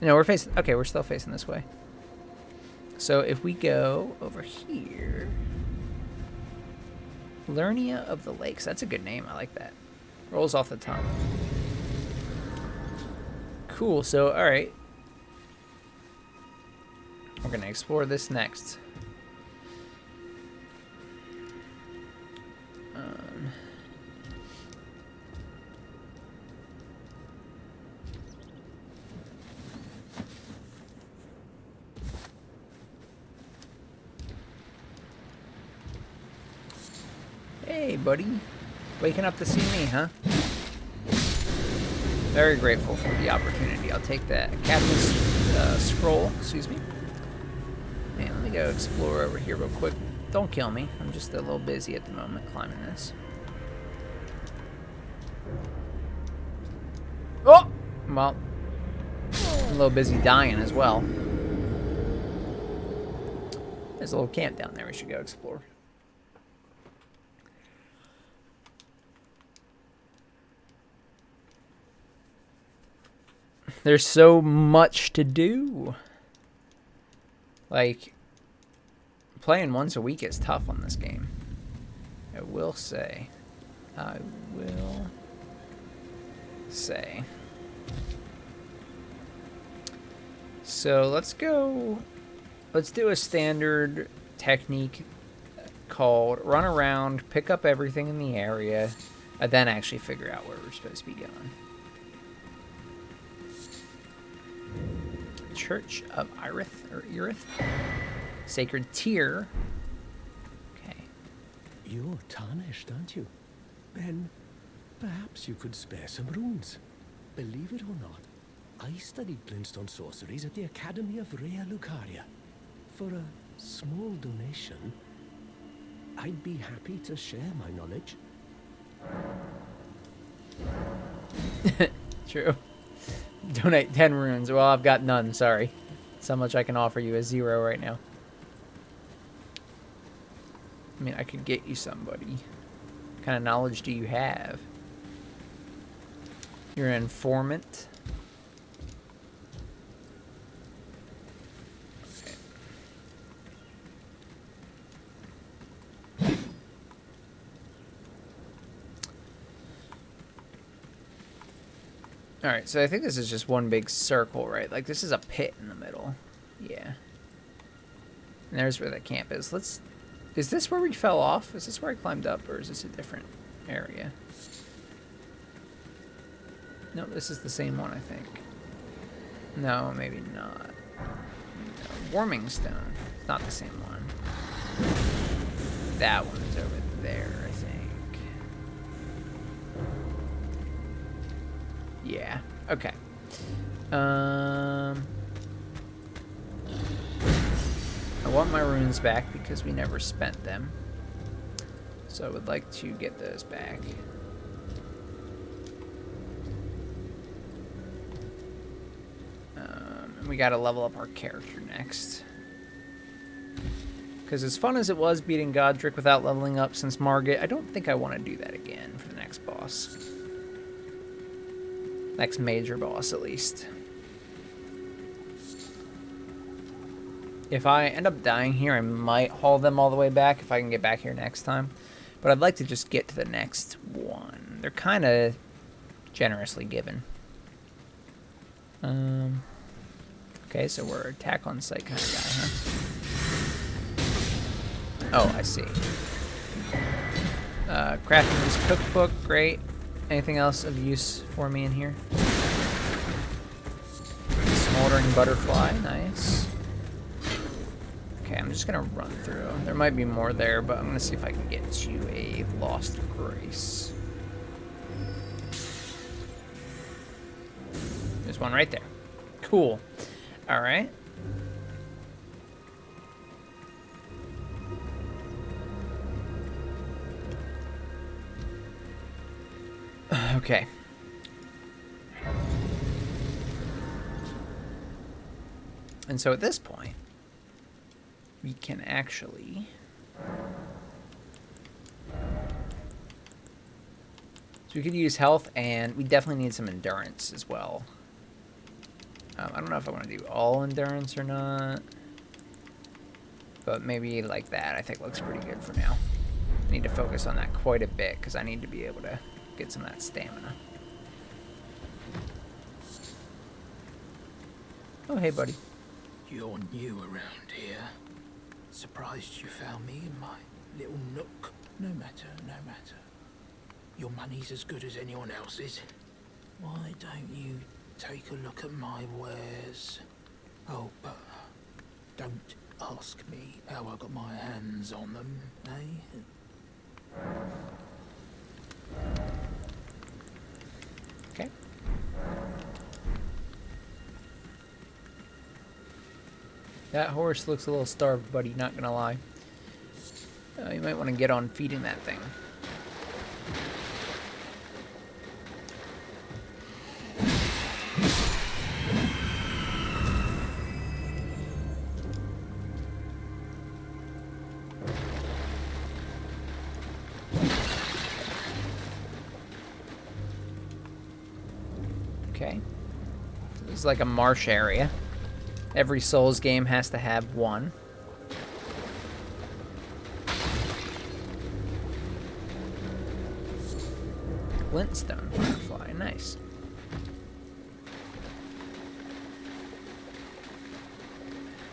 No, we're facing... Okay, we're still facing this way. So if we go over here... Lernia of the Lakes. That's a good name. I like that. Rolls off the tongue. Cool. So, alright. We're going to explore this next. Hey, buddy. Waking up to see me, huh? Very grateful for the opportunity. I'll take that. Captain's scroll, excuse me. Man, let me go explore over here real quick. Don't kill me. I'm just a little busy at the moment climbing this. Oh! Well, I'm a little busy dying as well. There's a little camp down there we should go explore. There's so much to do. Like, playing once a week is tough on this game. I will say. I will say. So let's go. Let's do a standard technique called run around, pick up everything in the area, and then actually figure out where we're supposed to be going. Church of Irith. Sacred Tear. Okay. You're tarnished, aren't you? Then perhaps you could spare some runes. Believe it or not, I studied glintstone sorceries at the Academy of Rea Lucaria. For a small donation, I'd be happy to share my knowledge. True. Donate 10 runes. Well, I've got none, sorry. So much I can offer you is 0 right now. I mean, I could get you somebody. What kind of knowledge do you have? You're an informant. Alright, so I think this is just one big circle, right? Like, this is a pit in the middle. Yeah. And there's where the camp is. Let's... Is this where we fell off? Is this where I climbed up, or is this a different area? No, this is the same one, I think. No, maybe not. No, Warming Stone. It's not the same one. That one's over there, I think. Yeah. Okay. I want my runes back because we never spent them. So I would like to get those back. And we gotta level up our character next. Because as fun as it was beating Godrick without leveling up since Margit, I don't think I want to do that again for the next boss. Next major boss, at least. If I end up dying here, I might haul them all the way back if I can get back here next time. But I'd like to just get to the next one. They're kind of generously given. Okay, so we're attack on sight kind of guy, huh? Oh, I see. Crafting this cookbook, great. Anything else of use for me in here? Smoldering butterfly, nice. Okay, I'm just gonna run through. There might be more there, but I'm gonna see if I can get to a Lost Grace. There's one right there. Cool. Alright. Okay. And so at this point, we can actually... So we could use health, and we definitely need some endurance as well. I don't know if I want to do all endurance or not. But maybe like that, I think looks pretty good for now. I need to focus on that quite a bit, because I need to be able to get some of that stamina. Oh, hey, buddy. You're new around here. Surprised you found me in my little nook. No matter, no matter. Your money's as good as anyone else's. Why don't you take a look at my wares? Oh, but don't ask me how I got my hands on them, eh? Okay. That horse looks a little starved, buddy, not gonna lie. You might want to get on feeding that thing. Okay. So this is like a marsh area. Every Souls game has to have one. Glintstone firefly, nice.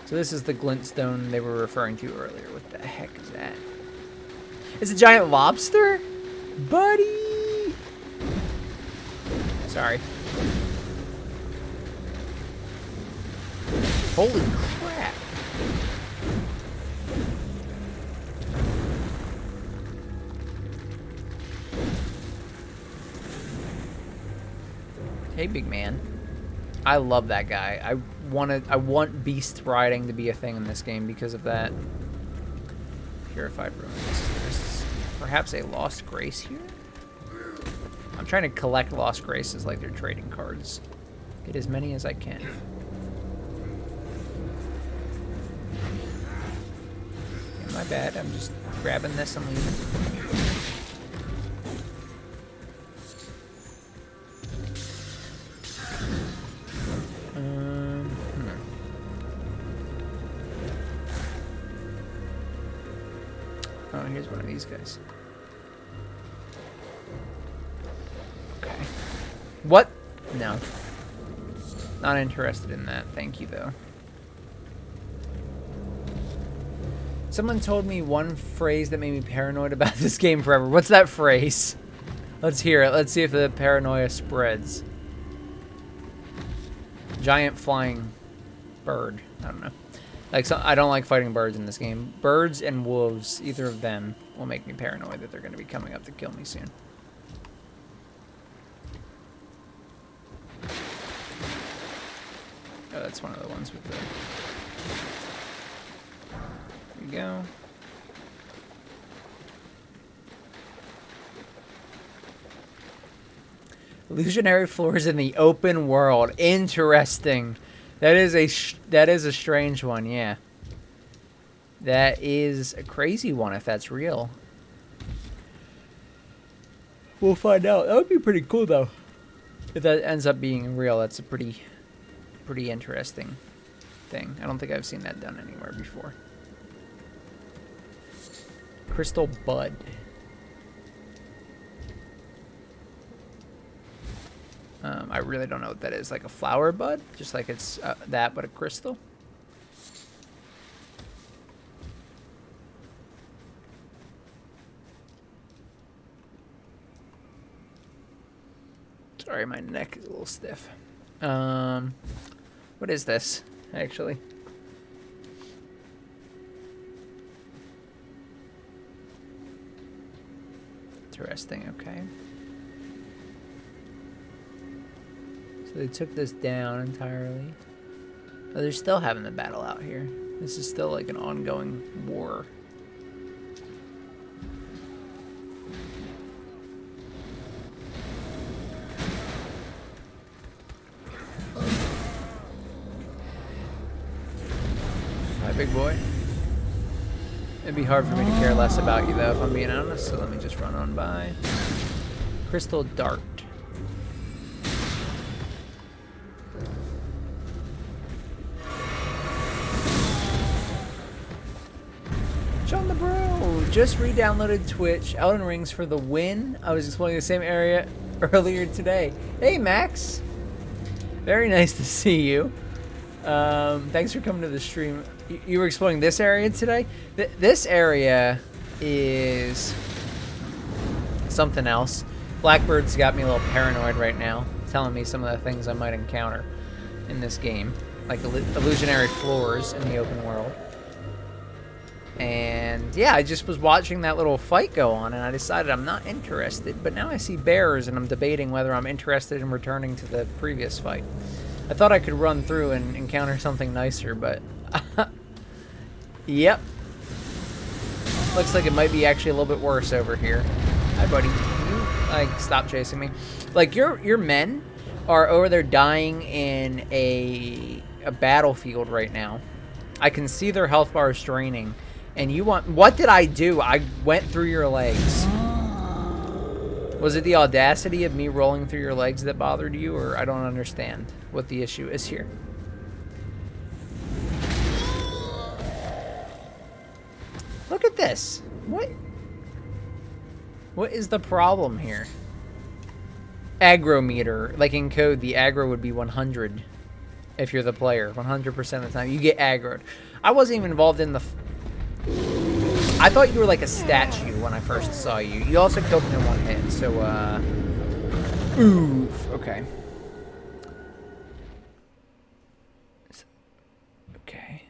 So this is the glintstone they were referring to earlier. What the heck is that? It's a giant lobster? Buddy! Sorry. Holy crap. Hey, big man. I love that guy. I want beast riding to be a thing in this game because of that. Purified ruins. There's perhaps a lost grace here? I'm trying to collect lost graces like they're trading cards. Get as many as I can. Yeah, my bad. I'm just grabbing this and leaving. Oh, here's one of these guys. Okay. What? No. Not interested in that. Thank you, though. Someone told me one phrase that made me paranoid about this game forever. What's that phrase? Let's hear it. Let's see if the paranoia spreads. Giant flying bird. I don't know. Like, so, I don't like fighting birds in this game. Birds and wolves, either of them, will make me paranoid that they're going to be coming up to kill me soon. Oh, that's one of the ones with the... There we go. Illusionary floors in the open world. Interesting. That is a strange one, yeah. That is a crazy one if that's real. We'll find out. That would be pretty cool though. If that ends up being real, that's a pretty interesting thing. I don't think I've seen that done anywhere before. Crystal bud. I really don't know what that is. Like a flower bud? Just like it's that, but a crystal? Sorry, my neck is a little stiff. What is this, actually? Interesting, okay. So they took this down entirely. Oh, they're still having the battle out here. This is still like an ongoing war. Hi, big boy. It'd be hard for me to care less about you, though, if I'm being honest, so let me just run on by. Crystal Dart. Shawnthebro just re-downloaded Twitch. Elden Ring's for the win. I was exploring the same area earlier today. Hey, Max. Very nice to see you. Thanks for coming to the stream. You were exploring this area today? This area is something else. Blackbird's got me a little paranoid right now, telling me some of the things I might encounter in this game, like illusionary floors in the open world. And yeah, I just was watching that little fight go on, and I decided I'm not interested. But now I see bears, and I'm debating whether I'm interested in returning to the previous fight. I thought I could run through and encounter something nicer, but Yep. Looks like it might be actually a little bit worse over here. Hi, buddy. Can you, like, stop chasing me? Like, your men are over there dying in a battlefield right now. I can see their health bars draining. And you want... What did I do? I went through your legs. Was it the audacity of me rolling through your legs that bothered you? Or I don't understand what the issue is here. Look at this. What is the problem here? Aggro meter. Like in code, the aggro would be 100 if you're the player. 100% of the time. You get aggroed. I wasn't even involved in the... I thought you were like a statue when I first saw you. You also killed me in one hit, so, oof. Okay. Okay.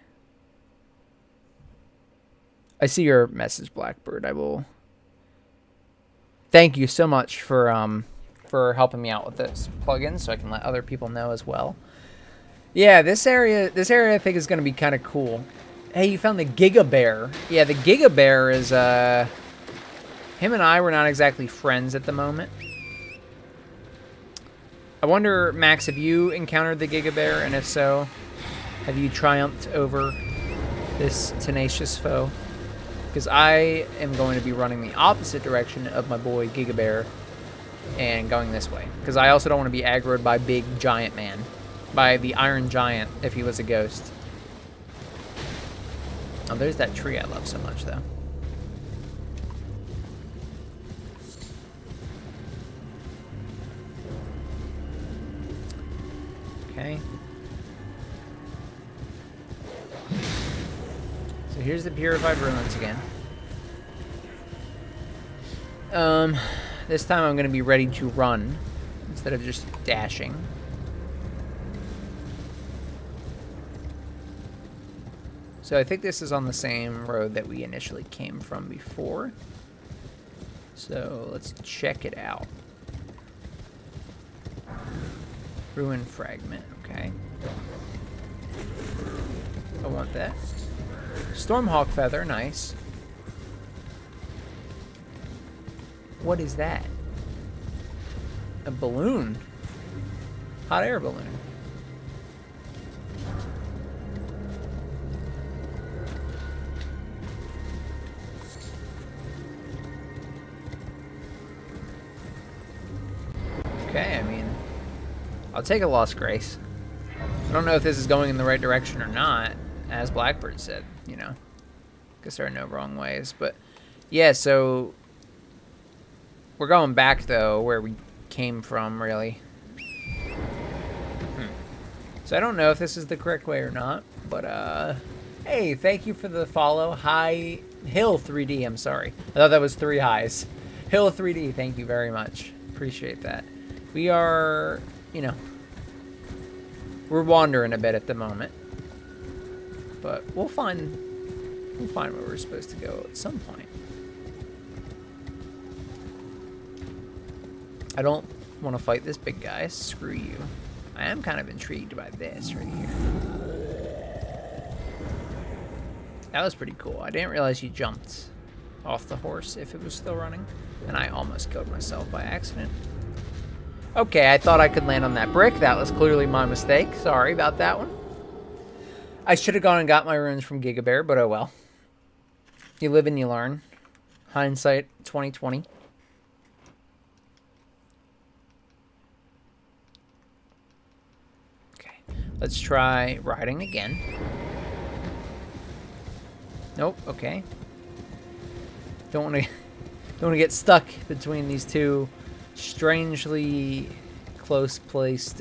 I see your message, Blackbird. I will... Thank you so much for helping me out with this plugin, so I can let other people know as well. Yeah, this area I think is going to be kind of cool. Hey, you found the Giga Bear. Yeah, the Giga Bear is, him and I were not exactly friends at the moment. I wonder, Max, have you encountered the Giga Bear? And if so, have you triumphed over this tenacious foe? Because I am going to be running the opposite direction of my boy Giga Bear and going this way. Because I also don't want to be aggroed by Big Giant Man. By the Iron Giant, if he was a ghost. Oh, there's that tree I love so much, though. Okay. So here's the Purified Ruins again. This time I'm going to be ready to run instead of just dashing. So I think this is on the same road that we initially came from before. So let's check it out. Ruin fragment, okay. I want that. Stormhawk feather, nice. What is that? A balloon. Hot air balloon. Okay, I mean, I'll take a Lost Grace. I don't know if this is going in the right direction or not, as Blackbird said, you know. Guess there are no wrong ways, but yeah, so we're going back, though, where we came from, really. So I don't know if this is the correct way or not, but, hey, thank you for the follow. Hi, Hill 3D, I'm sorry. I thought that was 3 highs. Hill 3D, thank you very much. Appreciate that. We are, you know, we're wandering a bit at the moment, but we'll find where we're supposed to go at some point. I don't want to fight this big guy. Screw you. I am kind of intrigued by this right here. That was pretty cool. I didn't realize you jumped off the horse if it was still running, and I almost killed myself by accident. Okay, I thought I could land on that brick. That was clearly my mistake. Sorry about that one. I should have gone and got my runes from Giga Bear, but oh well. You live and you learn. Hindsight 2020. Okay, let's try riding again. Nope. Okay. Don't want to get stuck between these two strangely close placed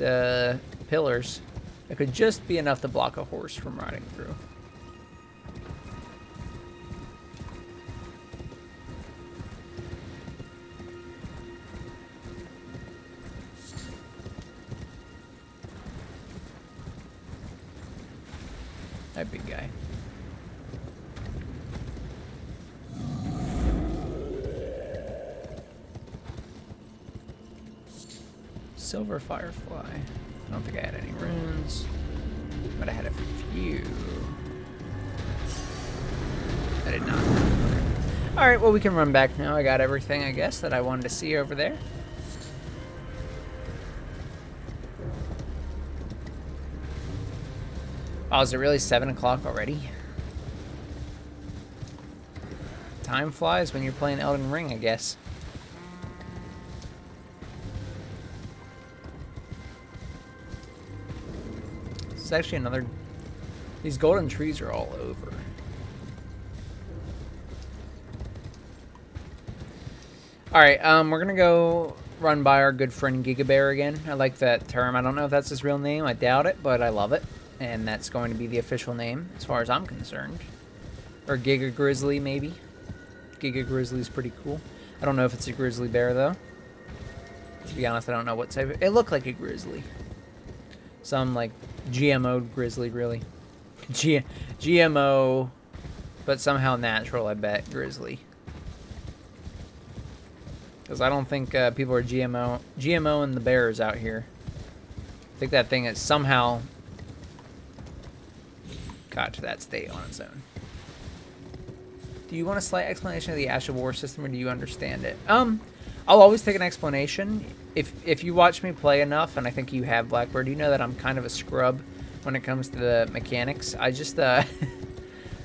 pillars. It could just be enough to block a horse from riding through. That big guy. Silver Firefly. I don't think I had any runes, but I had a few. I did not. Okay. Alright, well, we can run back now. I got everything, I guess, that I wanted to see over there. Oh, is it really 7 o'clock already? Time flies when you're playing Elden Ring, I guess. This is actually another... These golden trees are all over. Alright, we're gonna go run by our good friend Gigabear again. I like that term. I don't know if that's his real name. I doubt it, but I love it. And that's going to be the official name, as far as I'm concerned. Or Giga Grizzly, maybe. Giga Grizzly's pretty cool. I don't know if it's a grizzly bear, though. To be honest, I don't know what type of... It looked like a grizzly. Some, like, GMO grizzly, really. GMO, but somehow natural, I bet, grizzly. Because I don't think people are GMOing the bears out here. I think that thing is somehow got to that state on its own. Do you want a slight explanation of the Ash of War system, or do you understand it? I'll always take an explanation. If you watch me play enough, and I think you have, Blackbird, you know that I'm kind of a scrub when it comes to the mechanics. I just,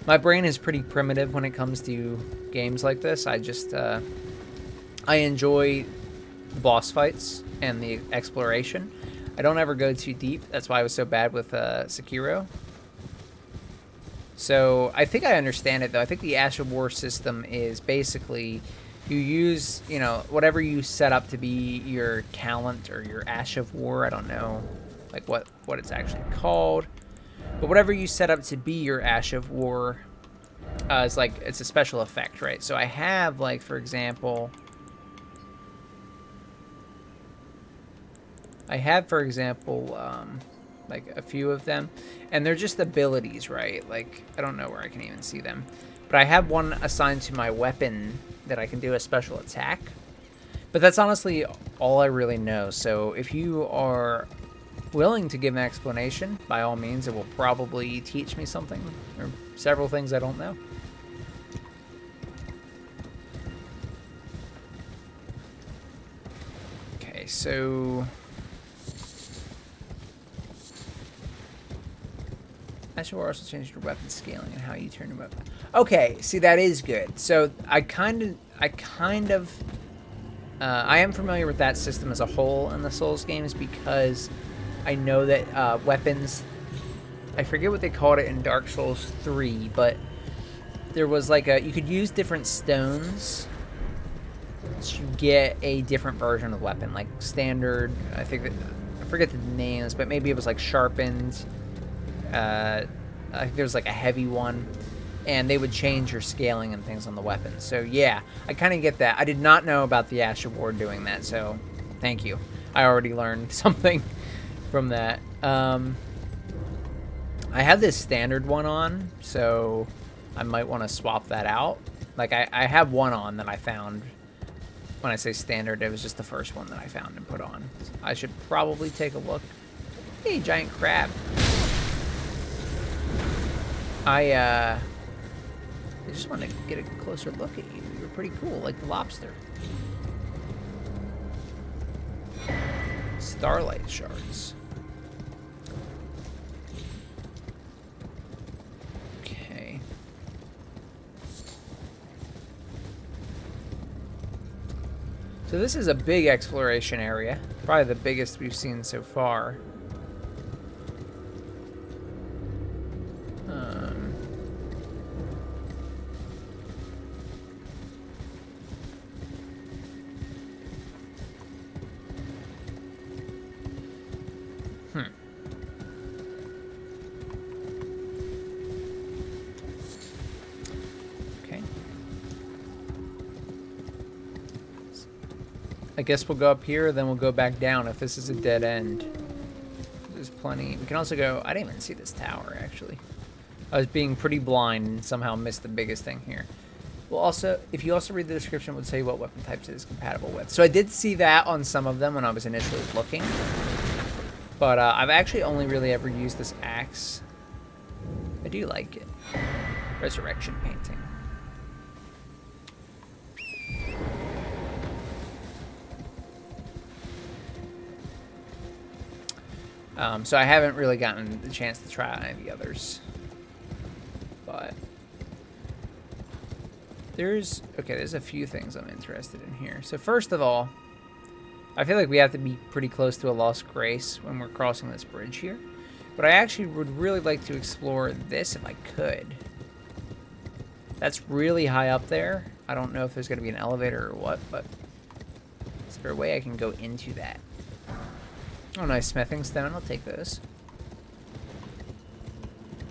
my brain is pretty primitive when it comes to games like this. I just, I enjoy the boss fights and the exploration. I don't ever go too deep. That's why I was so bad with Sekiro. So I think I understand it, though. I think the Ash of War system is basically you use, you know, whatever you set up to be your talent or your Ash of War. I don't know, like, what it's actually called. But whatever you set up to be your Ash of War is, like, it's a special effect, right? So I have, like, for example... like a few of them, and they're just abilities, right? Like, I don't know where I can even see them, but I have one assigned to my weapon that I can do a special attack, but that's honestly all I really know. So if you are willing to give an explanation, by all means, it will probably teach me something, or several things I don't know. Okay, so Ash of War also changed your weapon scaling and how you turn your weapon. Okay, see, that is good. So I am familiar with that system as a whole in the Souls games, because I know that weapons, I forget what they called it in Dark Souls 3, but there was like you could use different stones to get a different version of the weapon, like standard, I forget the names, but maybe it was like sharpened. I think there was like a heavy one, and they would change your scaling and things on the weapons. So yeah, I kind of get that. I did not know about the Ash of War doing that, so thank you. I already learned something from that. I have this standard one on, so I might want to swap that out. Like, I have one on that I found. When I say standard, it was just the first one that I found and put on. I should probably take a look. Hey, giant crab. I just want to get a closer look at you. You're pretty cool, like the lobster. Starlight shards. Okay. So this is a big exploration area. Probably the biggest we've seen so far. I guess we'll go up here, then we'll go back down if this is a dead end. There's plenty. We can also go... I didn't even see this tower, actually. I was being pretty blind and somehow missed the biggest thing here. Well, also, if you also read the description, it would tell you what weapon types it is compatible with. So I did see that on some of them when I was initially looking. But I've actually only really ever used this axe. I do like it. Resurrection painting. So I haven't really gotten the chance to try any of the others. But there's a few things I'm interested in here. So first of all, I feel like we have to be pretty close to a Lost Grace when we're crossing this bridge here. But I actually would really like to explore this if I could. That's really high up there. I don't know if there's going to be an elevator or what, but is there a way I can go into that? Oh, nice smithing stone. I'll take those.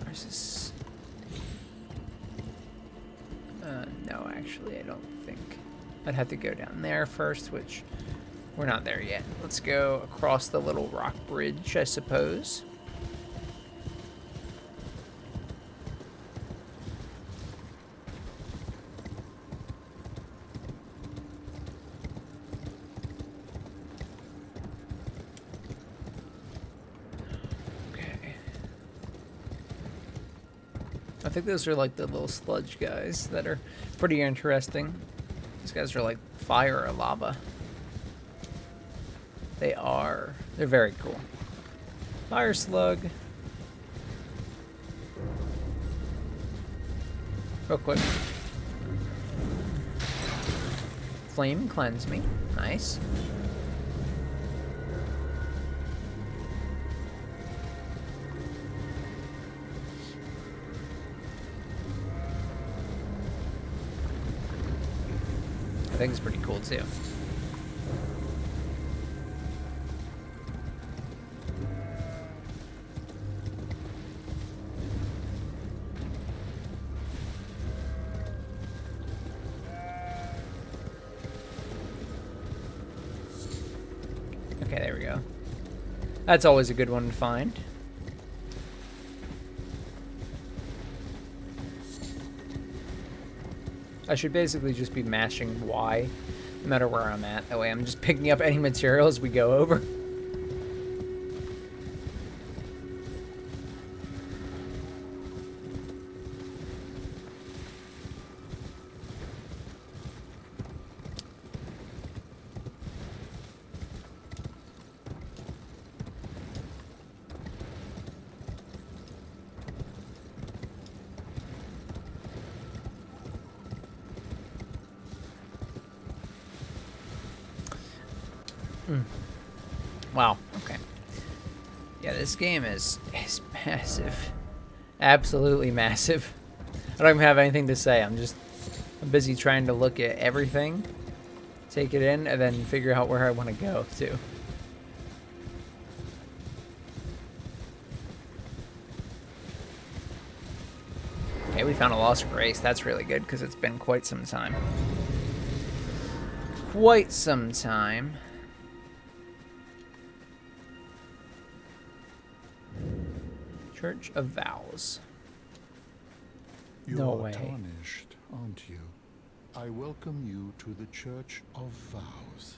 Where's this? No, actually, I don't think. I'd have to go down there first, which we're not there yet. Let's go across the little rock bridge, I suppose. I think those are like the little sludge guys that are pretty interesting. These guys are like fire or lava. They're very cool. Fire slug. Real quick. Flame cleanse me. Nice. I think it's pretty cool too. Okay, there we go. That's always a good one to find. I should basically just be mashing Y no matter where I'm at. That way I'm just picking up any material as we go over. Wow, okay. Yeah, this game is massive. Absolutely massive. I don't even have anything to say. I'm busy trying to look at everything, take it in, and then figure out where I want to go to. Okay, we found a Lost Grace. That's really good because it's been quite some time. Quite some time. Church of Vows. You No are way. tarnished, aren't you? I welcome you to the Church of Vows.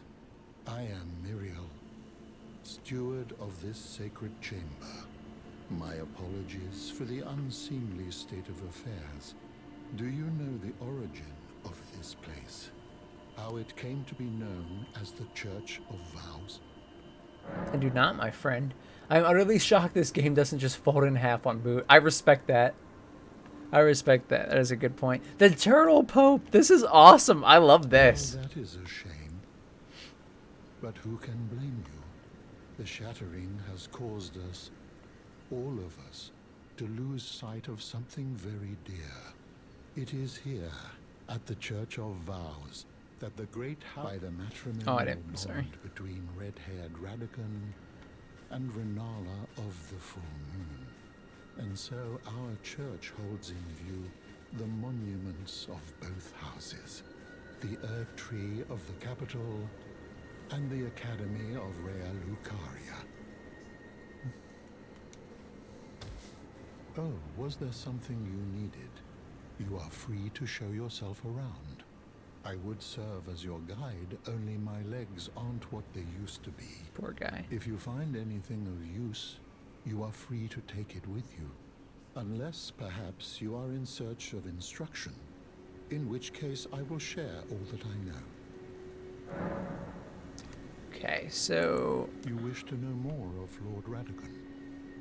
I am Miriel, steward of this sacred chamber. My apologies for the unseemly state of affairs. Do you know the origin of this place? How it came to be known as the Church of Vows? I do not, my friend. I'm utterly shocked this game doesn't just fold in half on boot. I respect that. I respect that. That is a good point. The Turtle Pope! This is awesome! I love this. Well, that is a shame. But who can blame you? The shattering has caused us, all of us, to lose sight of something very dear. It is here, at the Church of Vows, that the great by the matrimonial bond between red-haired Radagon and Renala of the Full Moon. And so our church holds in view the monuments of both houses, the Earth Tree of the capital and the Academy of Rea Lucaria. Oh, was there something you needed? You are free to show yourself around. I would serve as your guide, only my legs aren't what they used to be. Poor guy. If you find anything of use, you are free to take it with you. Unless, perhaps, you are in search of instruction, in which case I will share all that I know. Okay, so You wish to know more of Lord Radagon?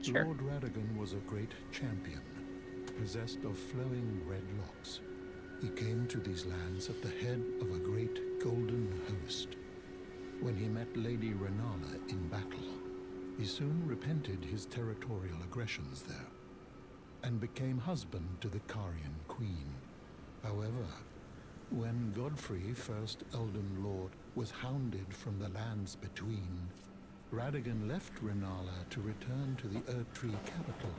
Sure. Lord Radagon was a great champion, possessed of flowing red locks. He came to these lands at the head of a great golden host. When he met Lady Renala in battle, he soon repented his territorial aggressions there, and became husband to the Carian queen. However, when Godfrey, first Elden Lord, was hounded from the lands between, Radagon left Renala to return to the Erdtree capital,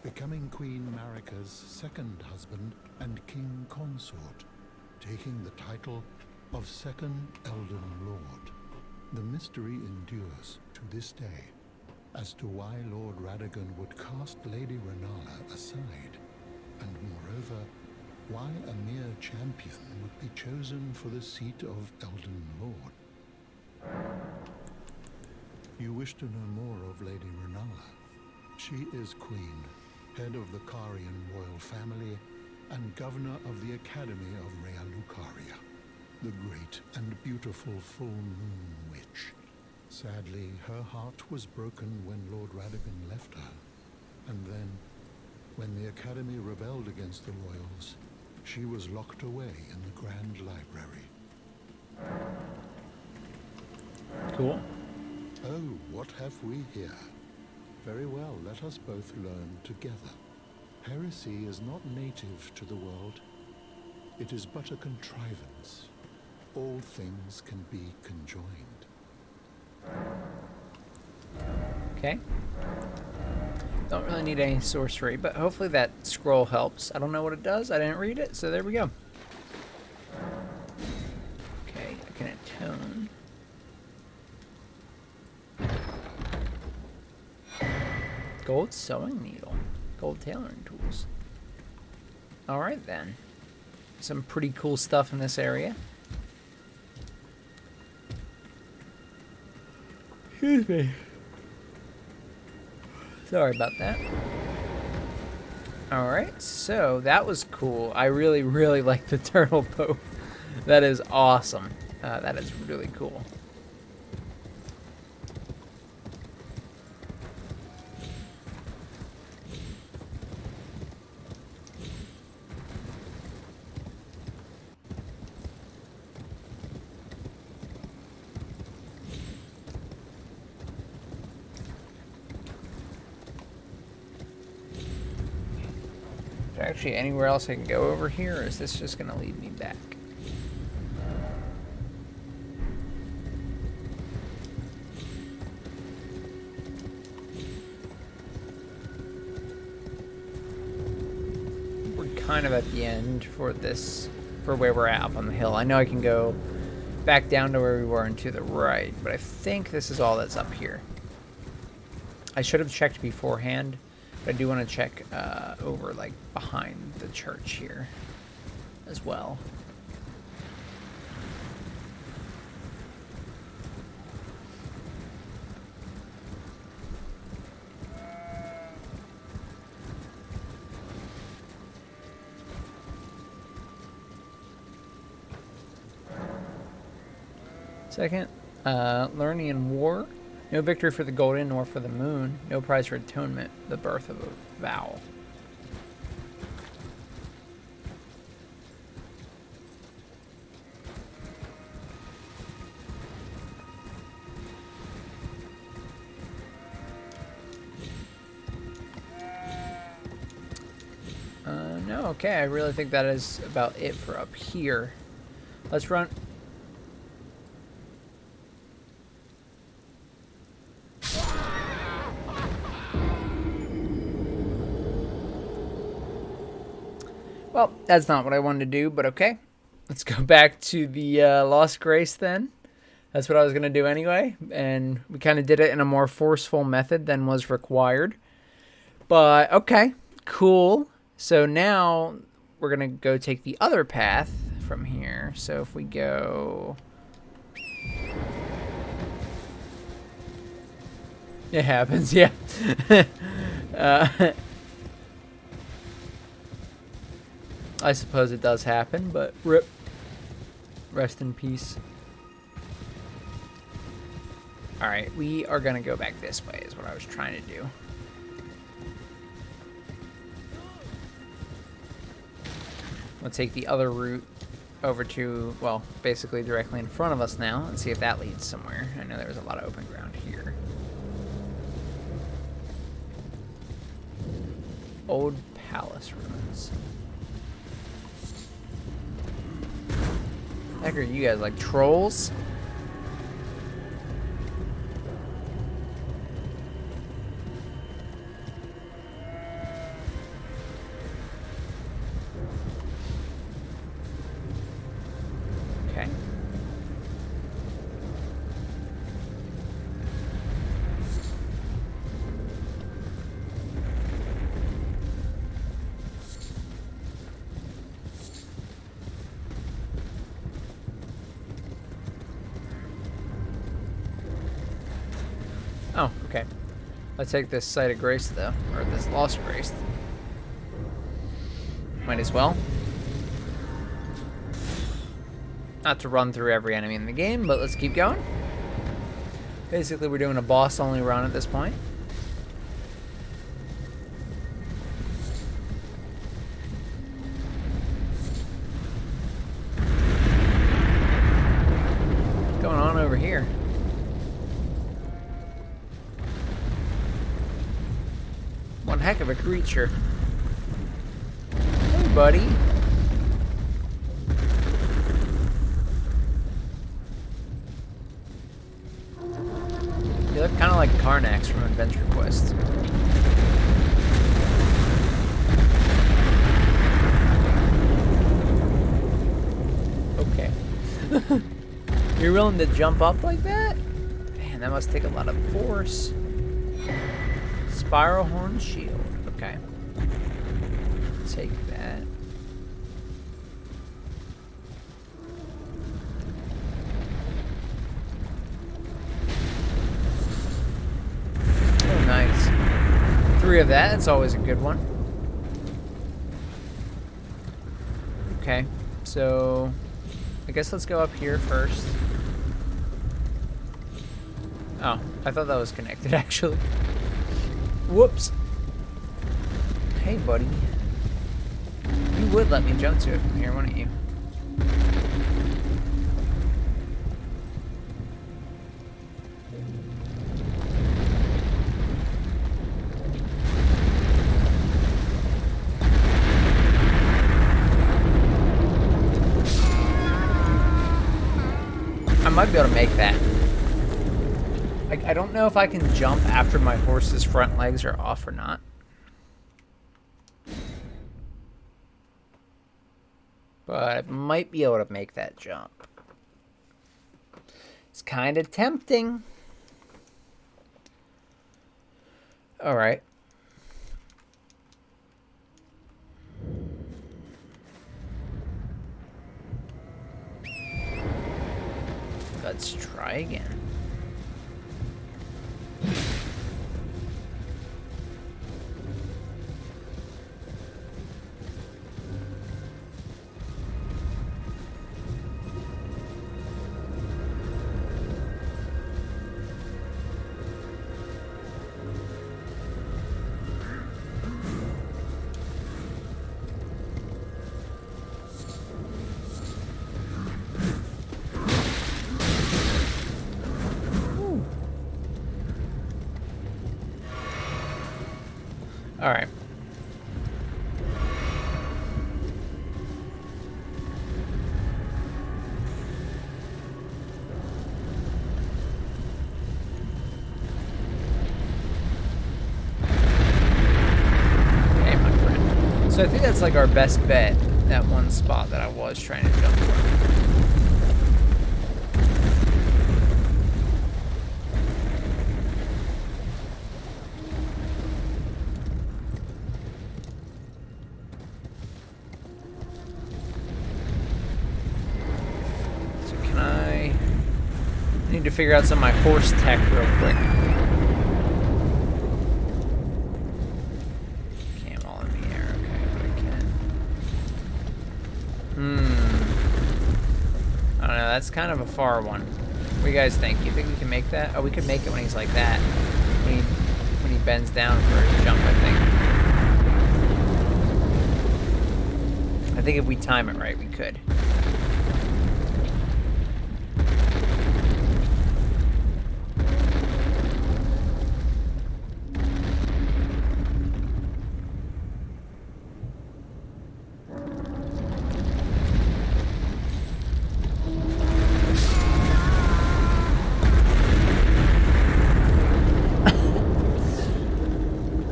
becoming Queen Marika's second husband and king consort, taking the title of Second Elden Lord. The mystery endures to this day as to why Lord Radagon would cast Lady Renala aside, and moreover, why a mere champion would be chosen for the seat of Elden Lord. You wish to know more of Lady Renala? She is queen, head of the Carian royal family, and governor of the Academy of Rea Lucaria, the great and beautiful full moon witch. Sadly, her heart was broken when Lord Radagon left her, and then, when the Academy rebelled against the royals, she was locked away in the Grand Library. cool. Oh, what have we here? Very well, let us both learn together. Heresy is not native to the world. It is but a contrivance. All things can be conjoined. Okay. Don't really need any sorcery, but hopefully that scroll helps. I don't know what it does. I didn't read it, so there we go. Okay, I can attune. Gold sewing needle. Gold tailoring tools. Alright then. Some pretty cool stuff in this area. Excuse me. Sorry about that. Alright, so that was cool. I really, really like the turtle pope. That is awesome. That is really cool. Is there actually anywhere else I can go over here, or is this just going to lead me back? We're kind of at the end for this, for where we're at up on the hill. I know I can go back down to where we were and to the right, but I think this is all that's up here. I should have checked beforehand. I do want to check over, like, behind the church here as well. Second, learning in war. No victory for the golden nor for the moon. No prize for atonement. The birth of a vow. No, okay. I really think that is about it for up here. Let's run. Well, that's not what I wanted to do, but okay. Let's go back to the Lost Grace then. That's what I was going to do anyway, and we kind of did it in a more forceful method than was required. But, okay, cool. So now we're going to go take the other path from here. So if we go... It happens, yeah. I suppose it does happen, but rip. Rest in peace. Alright, we are gonna go back this way, is what I was trying to do. We'll take the other route over to, well, basically directly in front of us now, and see if that leads somewhere. I know there's a lot of open ground here. Old palace ruins. Heck are you guys, like trolls? Okay. Oh, okay. Let's take this site of grace, though. Or this lost grace. Might as well. Not to run through every enemy in the game, but let's keep going. Basically, we're doing a boss-only run at this point. What's going on over here? One heck of a creature. Hey, buddy. You look kind of like Karnax from Adventure Quest. Okay. You're willing to jump up like that? Man, that must take a lot of force. Spiral Horn Shield. Okay. Take that. Oh, nice. 3 of that. That's always a good one. Okay. So, I guess let's go up here first. Oh, I thought that was connected, actually. Whoops. Hey, buddy. You would let me jump to it from here, wouldn't you? I might be able to make that. I don't know if I can jump after my horse's front legs are off or not. But I might be able to make that jump. It's kind of tempting. Alright. Let's try again. All right. Hey, my friend. So I think that's like our best bet, that one spot that I was trying to jump from. Need to figure out some of my horse tech real quick. Can't all in the air. Okay, but I can. I don't know. That's kind of a far one. What do you guys think? You think we can make that? Oh, we could make it when he's like that. When he bends down for a jump, I think. I think if we time it right, we could.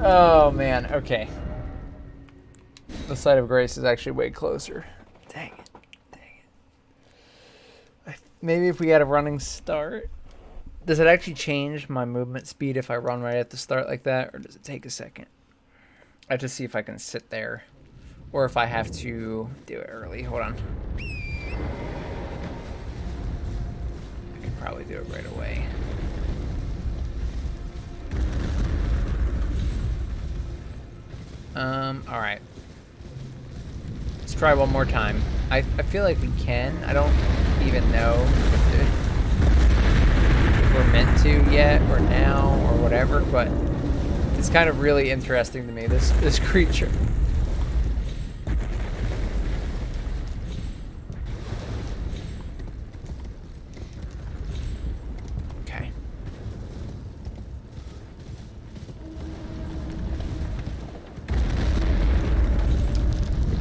Oh man, okay. The site of grace is actually way closer. Dang it. Maybe if we had a running start. Does it actually change my movement speed if I run right at the start like that, or does it take a second? I have to see if I can sit there, or if I have to do it early. Hold on. I can probably do it right away. Alright. Let's try one more time. I feel like we can. I don't even know if we're meant to yet, or now, or whatever, but it's kind of really interesting to me, this creature. Okay.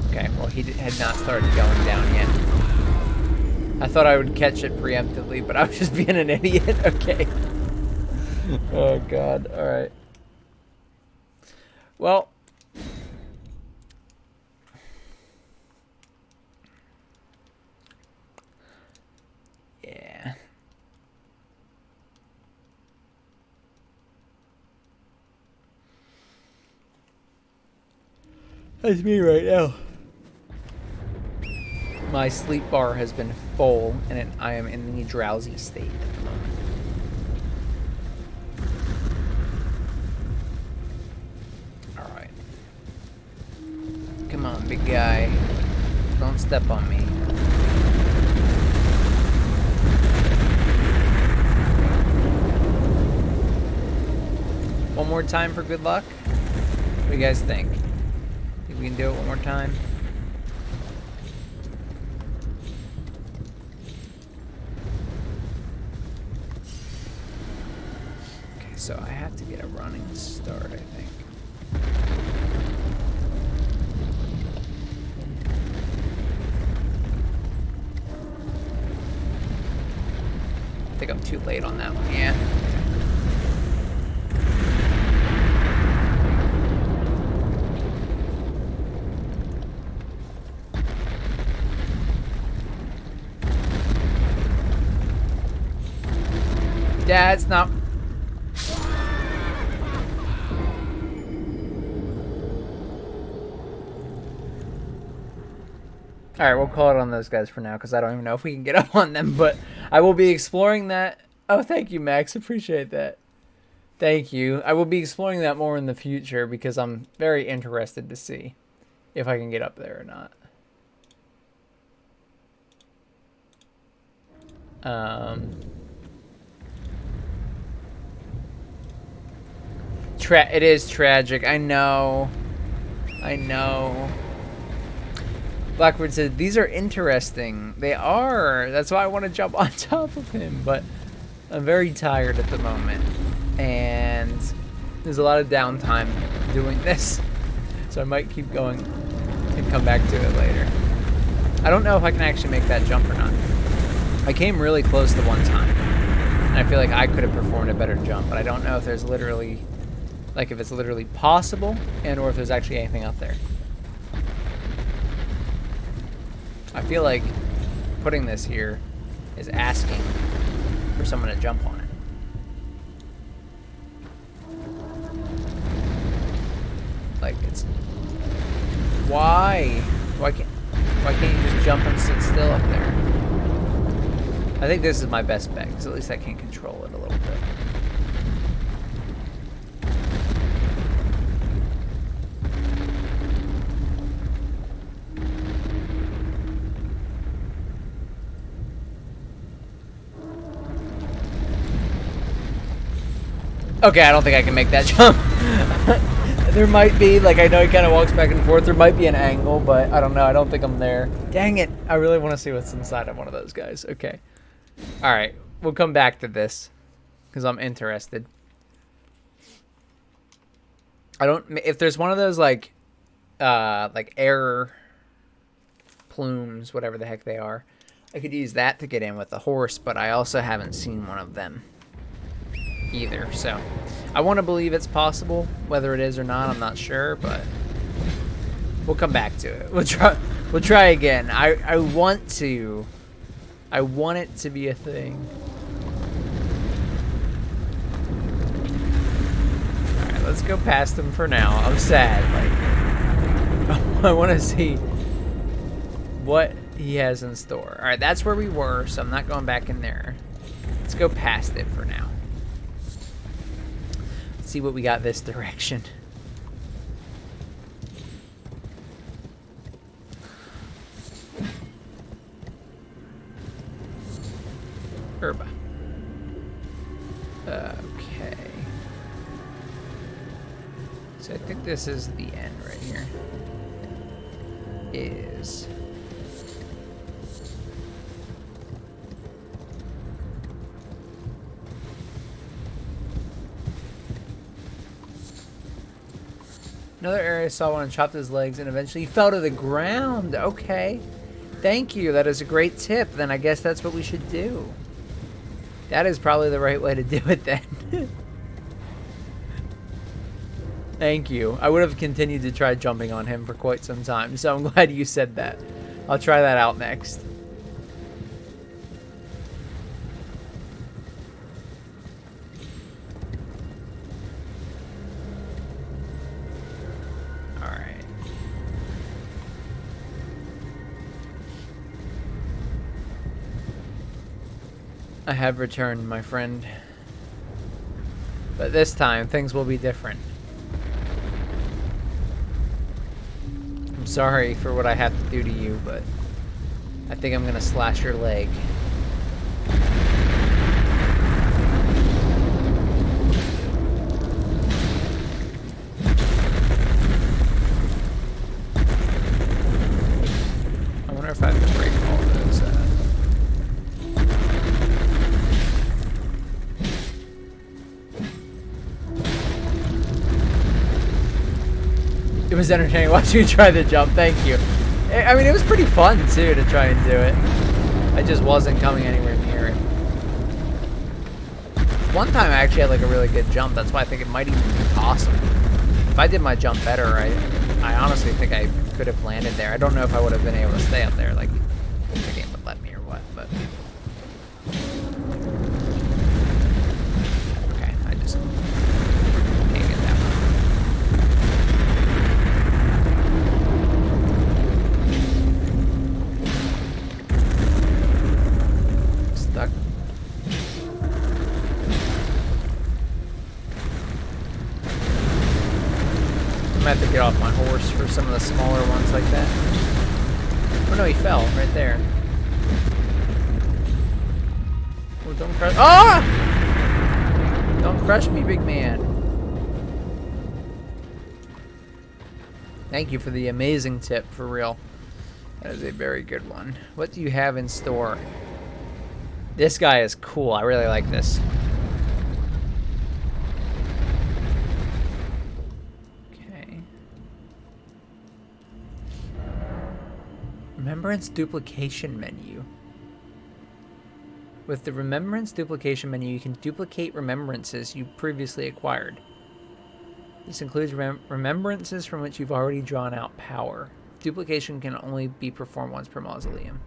Okay, well, he had not started going down yet. I thought I would catch it preemptively, but I was just being an idiot. Okay. Oh, God. All right. Well. Yeah. That's me right now. My sleep bar has been full, and I am in the drowsy state at the moment. Alright. Come on, big guy. Don't step on me. One more time for good luck? What do you guys think? Think we can do it one more time? So I have to get a running start, I think. I think I'm too late on that one, yeah. Yeah, it's not... Alright, we'll call it on those guys for now, because I don't even know if we can get up on them, but I will be exploring that. Oh, thank you, Max. Appreciate that. Thank you. I will be exploring that more in the future, because I'm very interested to see if I can get up there or not. It is tragic. I know. I know. Blackbird said, these are interesting. They are. That's why I want to jump on top of him. But I'm very tired at the moment. And there's a lot of downtime doing this. So I might keep going and come back to it later. I don't know if I can actually make that jump or not. I came really close the one time. And I feel like I could have performed a better jump. But I don't know if there's literally... Like, if it's literally possible, and or if there's actually anything up there. I feel like putting this here is asking for someone to jump on it. Like, it's... Why? Why can't you just jump and sit still up there? I think this is my best bet, because at least I can control it a little bit. Okay, I don't think I can make that jump. There might be, like, I know he kind of walks back and forth. There might be an angle, but I don't know. I don't think I'm there. Dang it. I really want to see what's inside of one of those guys. Okay. All right. We'll come back to this because I'm interested. I don't... If there's one of those, like air plumes, whatever the heck they are, I could use that to get in with the horse, but I also haven't seen one of them either, so I want to believe it's possible. Whether it is or not, I'm not sure, but we'll come back to it. We'll try again. I want it to be a thing. Alright, let's go past him for now. I'm sad. Like, I want to see what he has in store. Alright, that's where we were, so I'm not going back in there. Let's go past it for now. See what we got this direction. Herba. Okay. So I think this is the end right here. Is... Another area saw one and chopped his legs and eventually fell to the ground. Okay. Thank you. That is a great tip. Then I guess that's what we should do. That is probably the right way to do it then. Thank you. I would have continued to try jumping on him for quite some time, so I'm glad you said that. I'll try that out next. I have returned, my friend. But this time, things will be different. I'm sorry for what I have to do to you, but I think I'm gonna slash your leg. I wonder if I have to break all those. It was entertaining watching you try the jump. Thank you. I mean, it was pretty fun, too, to try and do it. I just wasn't coming anywhere near it. One time I actually had, like, a really good jump. That's why I think it might even be possible. If I did my jump better, I honestly think I could have landed there. I don't know if I would have been able to stay up there, like, if the game would let me or what, but... Okay, I just can't get that one. Stuck. I'm gonna have to get off my horse for some of the smaller ones like that. Oh no, he fell right there. Oh, don't crush. Ah! Don't crush me, big man. Thank you for the amazing tip, for real. That is a very good one. What do you have in store? This guy is cool. I really like this. Okay. Remembrance duplication menu. With the remembrance duplication menu, you can duplicate remembrances you previously acquired. This includes remembrances from which you've already drawn out power. Duplication can only be performed once per mausoleum.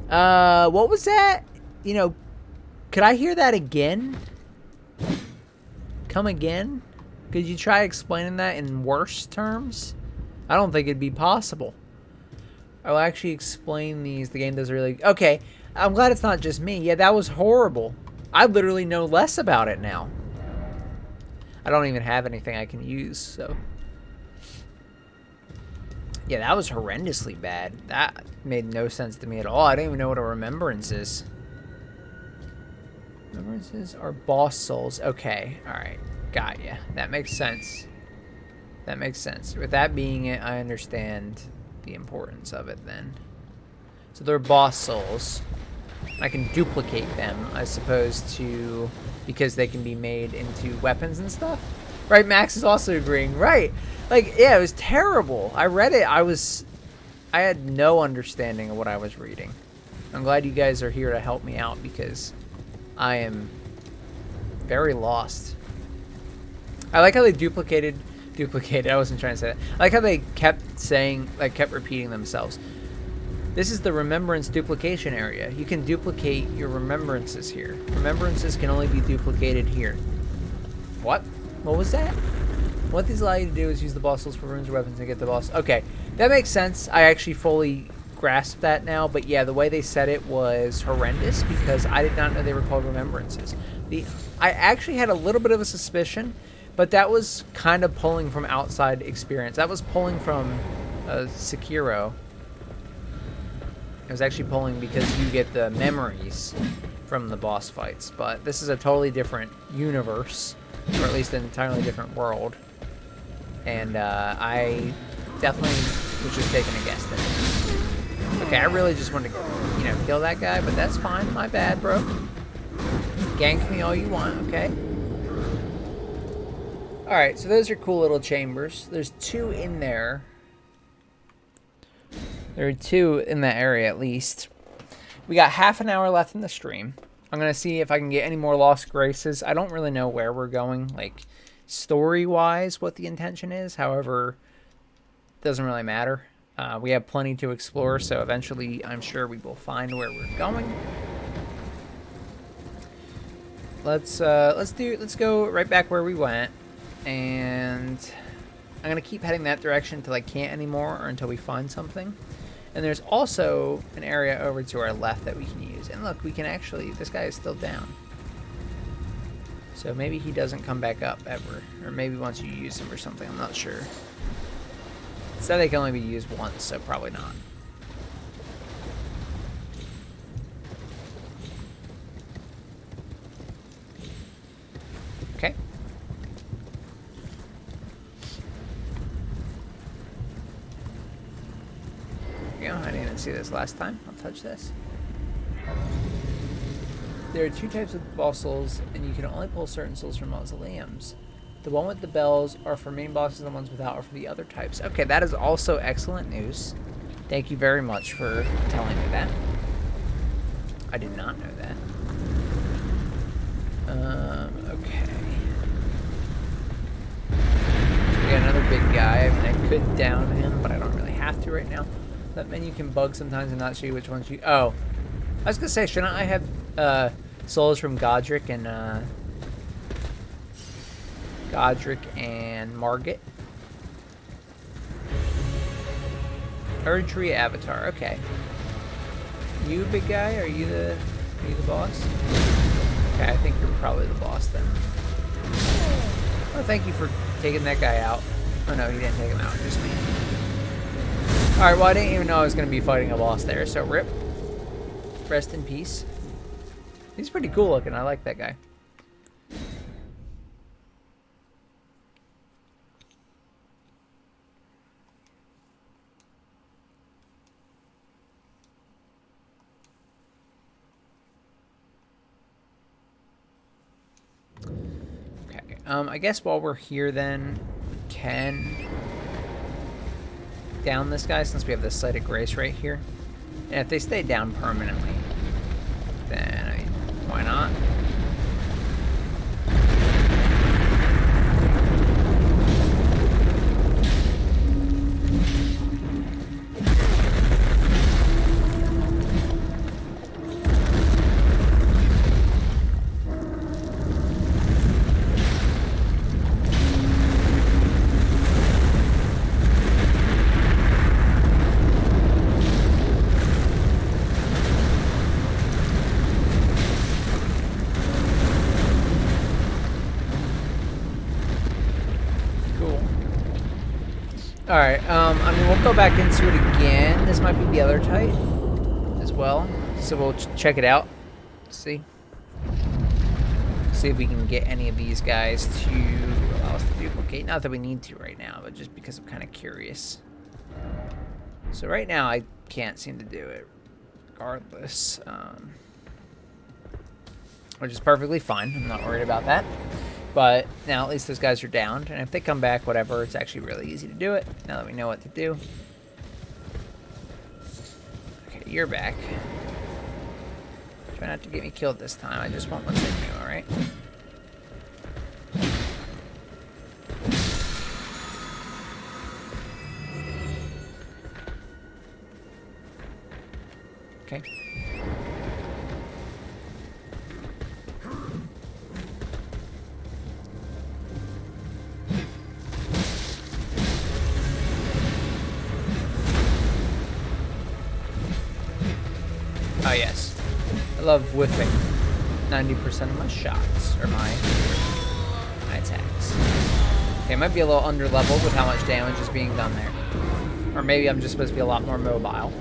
What was that? You know, could I hear that again? Come again? Could you try explaining that in worse terms? I don't think it'd be possible. I'll actually explain these. The game does really... Okay, I'm glad it's not just me. Yeah, that was horrible. I literally know less about it now. I don't even have anything I can use, so... Yeah, that was horrendously bad. That made no sense to me at all. I don't even know what a remembrance is. Remembrances are boss souls. Okay, alright. Got ya. That makes sense. That makes sense. With that being it, I understand the importance of it then. So they're boss souls. I can duplicate them, I suppose, because they can be made into weapons and stuff. Right, Max is also agreeing. Right. Like, yeah, it was terrible. I read it. I had no understanding of what I was reading. I'm glad you guys are here to help me out because I am very lost. I like how they duplicated, I wasn't trying to say that. I like how they kept saying, like, kept repeating themselves. This is the remembrance duplication area. You can duplicate your remembrances here. Remembrances can only be duplicated here. What? What was that? What these allow you to do is use the boss souls for runes or weapons and get the boss. Okay, that makes sense. I actually fully grasp that now. But yeah, the way they said it was horrendous because I did not know they were called remembrances. I actually had a little bit of a suspicion, but that was kind of pulling from outside experience. That was pulling from Sekiro. It was actually pulling because you get the memories from the boss fights. But this is a totally different universe, or at least an entirely different world. And I definitely was just taking a guess there. Okay, I really just wanted to, you know, kill that guy, but that's fine. My bad, bro. Gank me all you want, okay? Alright, so those are cool little chambers. There's 2 in there. There are 2 in that area, at least. We got half an hour left in the stream. I'm going to see if I can get any more Lost Graces. I don't really know where we're going, like, story-wise, what the intention is. However, it doesn't really matter. We have plenty to explore, so eventually I'm sure we will find where we're going. Let's go right back where we went, and I'm gonna keep heading that direction until I can't anymore, or until we find something. And there's also an area over to our left that we can use. And look, we can actually, this guy is still down. So maybe he doesn't come back up ever. Or maybe once you use him or something, I'm not sure. It said they can only be used once, so probably not. Okay. There you go. I didn't see this last time. I'll touch this. There are 2 types of boss souls, and you can only pull certain souls from mausoleums. The one with the bells are for main bosses, and the ones without are for the other types. Okay, that is also excellent news. Thank you very much for telling me that. I did not know that. Okay. We got another big guy. I mean, I could down him, but I don't really have to right now. That menu can bug sometimes and not show you which ones you... Oh. I was going to say, shouldn't I have souls from Godrick and Margit? Erdtree Avatar. Okay. You big guy? Are you the boss? Okay, I think you're probably the boss then. Oh, thank you for taking that guy out. Oh no, you didn't take him out, just me. Alright, well I didn't even know I was going to be fighting a boss there, so rip. Rest in peace. He's pretty cool looking, I like that guy. I guess while we're here then, we can down this guy since we have this Site of Grace right here. And if they stay down permanently, then, I mean, why not? Alright, I mean, we'll go back into it again. This might be the other type as well. So we'll check it out. See? See if we can get any of these guys to allow us to duplicate. Not that we need to right now, but just because I'm kind of curious. So right now, I can't seem to do it, regardless. Which is perfectly fine. I'm not worried about that. But now at least those guys are downed. And if they come back, whatever, it's actually really easy to do it. Now that we know what to do. Okay, you're back. Try not to get me killed this time. I just want what's in you, alright? Okay. Oh yes, I love whiffing 90% of my shots, or my attacks. Okay, it might be a little under leveled with how much damage is being done there. Or maybe I'm just supposed to be a lot more mobile.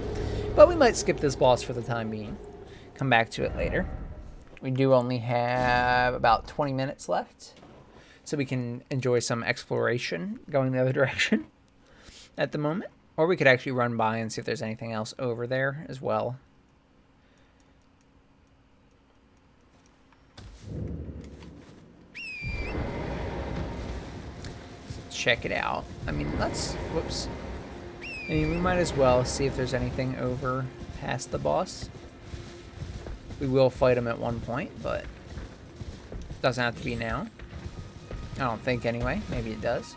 But we might skip this boss for the time being. Come back to it later. We do only have about 20 minutes left. So we can enjoy some exploration going the other direction at the moment. Or we could actually run by and see if there's anything else over there as well. Check it out. I mean, let's... Whoops. I mean, we might as well see if there's anything over past the boss. We will fight him at one point, but doesn't have to be now. I don't think anyway. Maybe it does.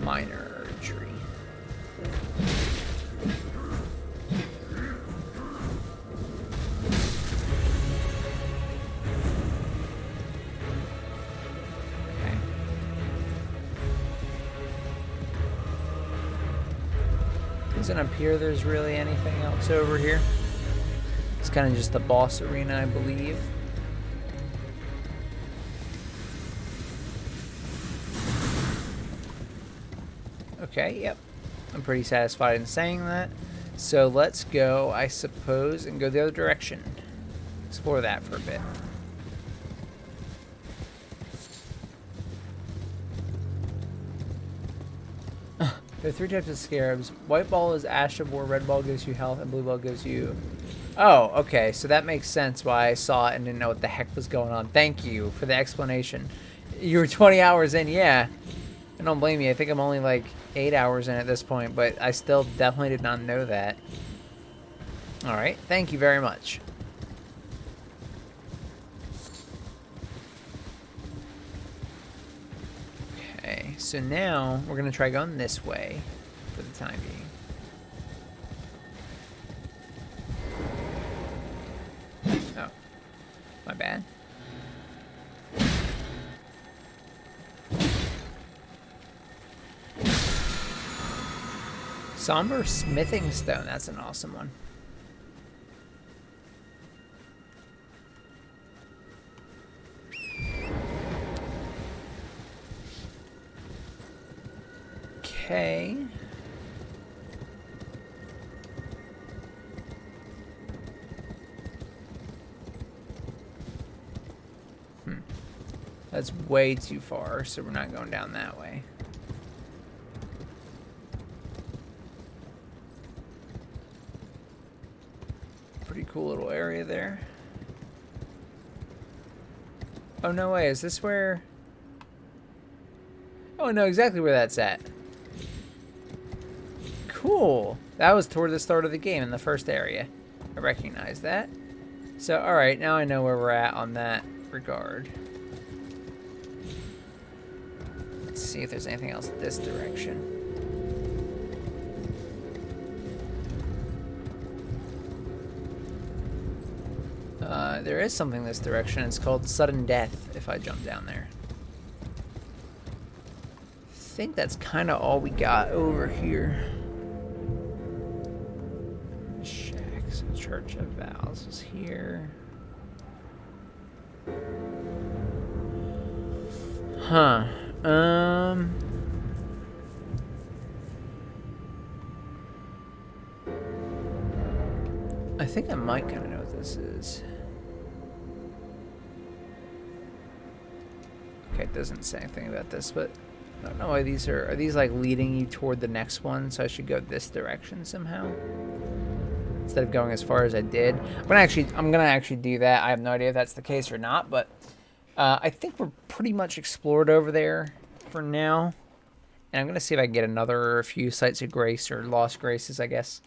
Minor tree. Isn't up here there's really anything else over here? It's kind of just the boss arena, I believe. Okay, yep. I'm pretty satisfied in saying that. So let's go, I suppose, and go the other direction. Explore that for a bit. There are 3 types of scarabs. White ball is Ash of War, red ball gives you health, and blue ball gives you... Oh, okay, so that makes sense why I saw it and didn't know what the heck was going on. Thank you for the explanation. You were 20 hours in, yeah. I don't blame you. I think I'm only like 8 hours in at this point, but I still definitely did not know that. Alright, thank you very much. Okay, so now we're going to try going this way for the time being. Oh, my bad. Somber Smithing Stone, that's an awesome one. Okay. That's way too far, so we're not going down that way. Pretty cool little area there. Oh, no way. Is this where... Oh, I know exactly where that's at. Cool. That was toward the start of the game in the first area. I recognize that. So, alright, now I know where we're at on that regard. Let's see if there's anything else this direction. There is something this direction. It's called Sudden Death if I jump down there. I think that's kind of all we got over here. Shacks. Church of Vows is here. Huh. I think I might kind of know what this is. Okay, it doesn't say anything about this, but I don't know why these are these like leading you toward the next one, so I should go this direction somehow instead of going as far as I did. I'm gonna actually do that. I have no idea if that's the case or not, but I think we're pretty much explored over there for now. And I'm gonna see if I can get another few sites of grace or lost graces, I guess,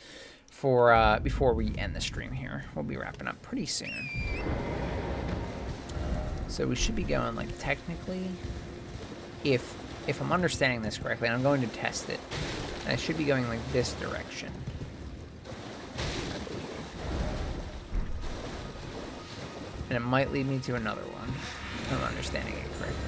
for before we end the stream here. We'll be wrapping up pretty soon. So we should be going, like, technically, if I'm understanding this correctly, and I'm going to test it, and I should be going, like, this direction, I believe. And it might lead me to another one, if I'm understanding it correctly.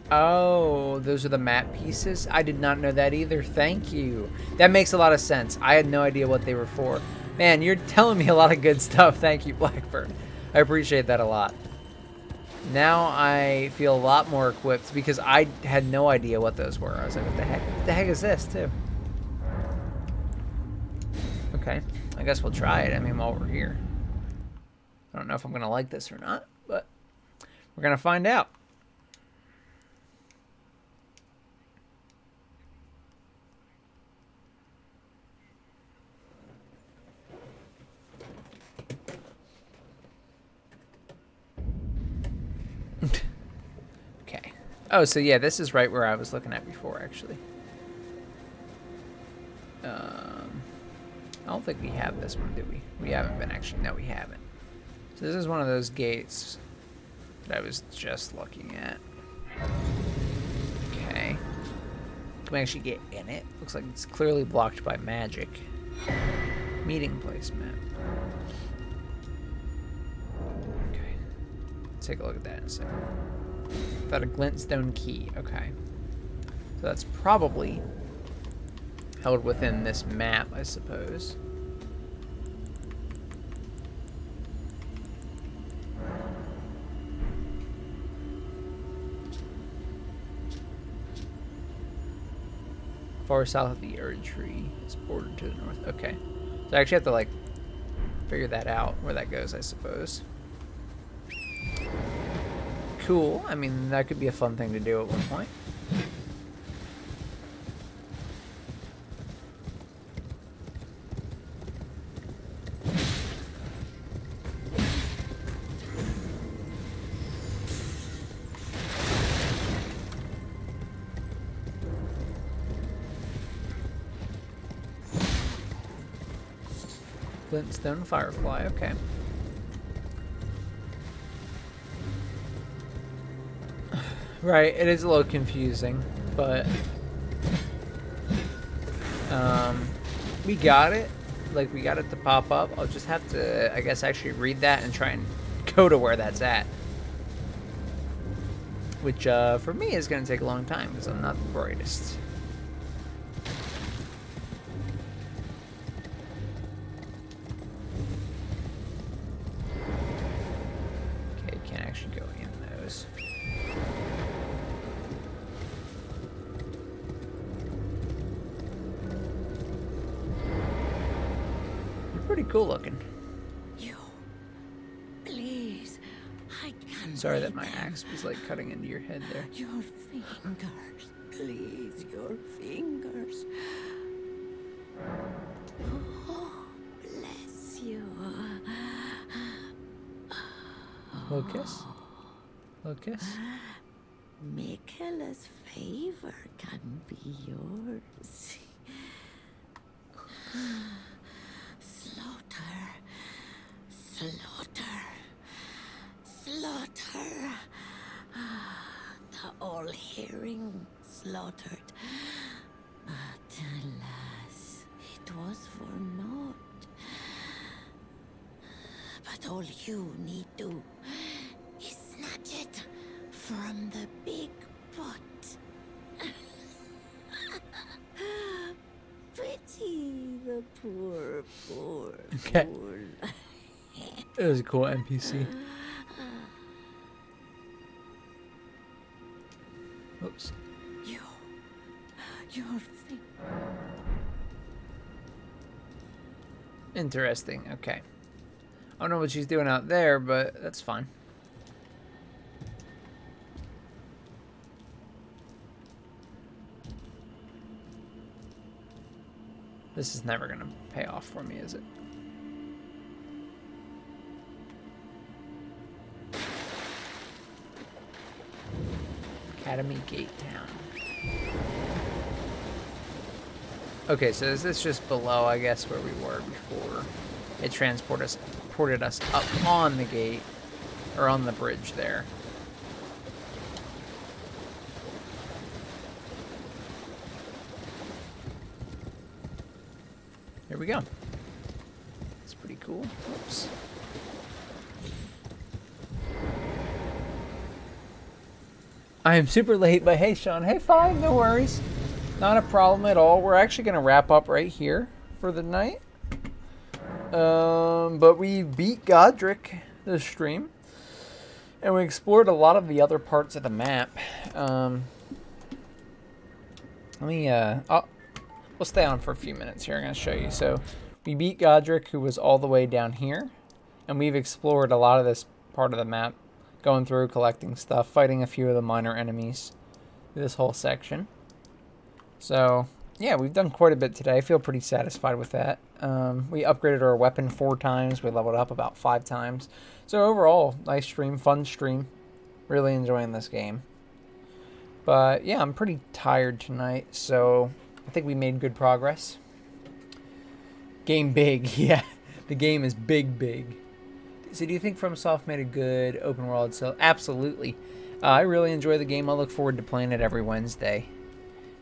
Oh, those are the map pieces? I did not know that either. Thank you. That makes a lot of sense. I had no idea what they were for. Man, you're telling me a lot of good stuff. Thank you, Blackbird. I appreciate that a lot. Now I feel a lot more equipped because I had no idea what those were. I was like, what the heck? What the heck is this, too? Okay. I guess we'll try it. I mean, while we're here. I don't know if I'm going to like this or not, but we're going to find out. Okay. Oh, so yeah, this is right where I was looking at before, actually. I don't think we have this one, do we? We haven't been, actually. No, we haven't. So this is one of those gates that I was just looking at. Okay. Can we actually get in it? Looks like it's clearly blocked by magic. Meeting place map. Okay. Let's take a look at that in a second. Without a glintstone key. Okay. So that's probably held within this map, I suppose. Far south of the Erd tree is bordered to the north. Okay. So I actually have to, like, figure that out, where that goes, I suppose. Cool. I mean, that could be a fun thing to do at one point. Glintstone Firefly, okay. Right, it is a little confusing, but we got it. Like, we got it to pop up. I'll just have to, I guess, actually read that and try and go to where that's at. Which, for me, is going to take a long time because I'm not the brightest. Okay, can't actually go in those. Pretty cool looking. You, please, I can't. Sorry that my axe was like cutting into your head there. Your fingers, please, your fingers. Oh, bless you. Little kiss? Little kiss? Michaela's favor can be yours. Slaughter, slaughter, slaughter. The all-hearing slaughtered. But alas, it was for naught. But all you need do is snatch it from the big pot. Okay. It was a cool NPC. Oops. You're Interesting. Okay. I don't know what she's doing out there, but that's fine. This is never going to pay off for me, is it? Academy Gate Town. Okay, so is this just below, I guess, where we were before? It transported us up on the gate, or on the bridge there. Here we go. It's pretty cool. Oops. I am super late, but hey, Sean. Hey, fine. No worries. Not a problem at all. We're actually going to wrap up right here for the night. But we beat Godrick this stream. And we explored a lot of the other parts of the map. We'll stay on for a few minutes here. I'm going to show you. So, we beat Godrick, who was all the way down here. And we've explored a lot of this part of the map. Going through, collecting stuff, fighting a few of the minor enemies. This whole section. So, yeah, we've done quite a bit today. I feel pretty satisfied with that. We upgraded our weapon 4 times. We leveled up about 5 times. So overall, nice stream, fun stream. Really enjoying this game. But yeah, I'm pretty tired tonight, so I think we made good progress. Game big, yeah. The game is big. So do you think FromSoft made a good open world? So absolutely. I really enjoy the game. I look forward to playing it every Wednesday.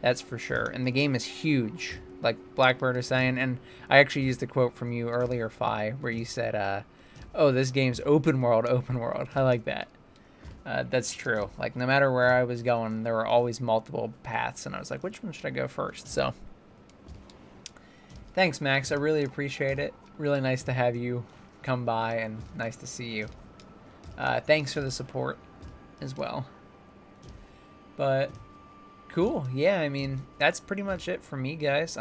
That's for sure. And the game is huge, like Blackbird is saying. And I actually used a quote from you earlier, Fi, where you said, oh, this game's open world. I like that. That's true. Like, no matter where I was going, there were always multiple paths. And I was like, which one should I go first? So, thanks, Max. I really appreciate it. Really nice to have you come by and nice to see you. Thanks for the support as well. But cool. Yeah, I mean, that's pretty much it for me, guys.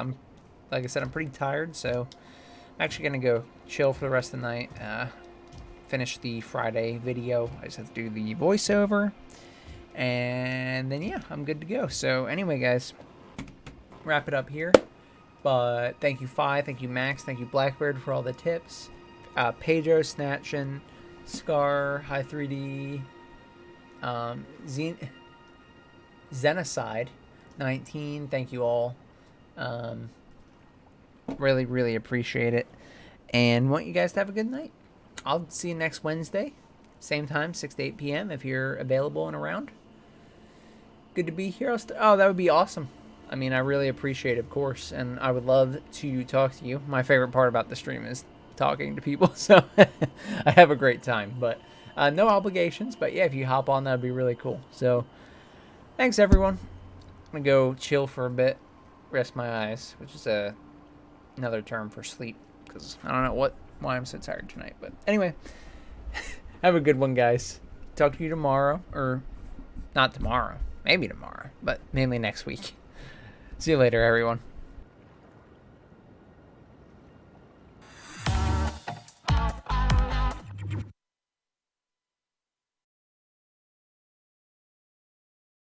Like I said, I'm pretty tired, so I'm actually gonna go chill for the rest of the night. Finish the Friday video. I just have to do the voiceover, and then yeah, I'm good to go. So anyway, guys, wrap it up here. But thank you, Fi. Thank you, Max. Thank you, Blackbird, for all the tips. Pedro, Snatchin, Scar, High 3D, Zenocide 19. Thank you all. Really appreciate it. And want you guys to have a good night. I'll see you next Wednesday. Same time, 6 to 8 p.m. if you're available and around. Good to be here. Oh, that would be awesome. I mean, I really appreciate it, of course. And I would love to talk to you. My favorite part about the stream is talking to people. So I have a great time. But no obligations. But yeah, if you hop on, that would be really cool. So thanks, everyone. I'm going to go chill for a bit. Rest my eyes, which is another term for sleep. Because I don't know why I'm so tired tonight. But anyway, have a good one, guys. Talk to you tomorrow. Or not tomorrow. Maybe tomorrow. But mainly next week. See you later, everyone.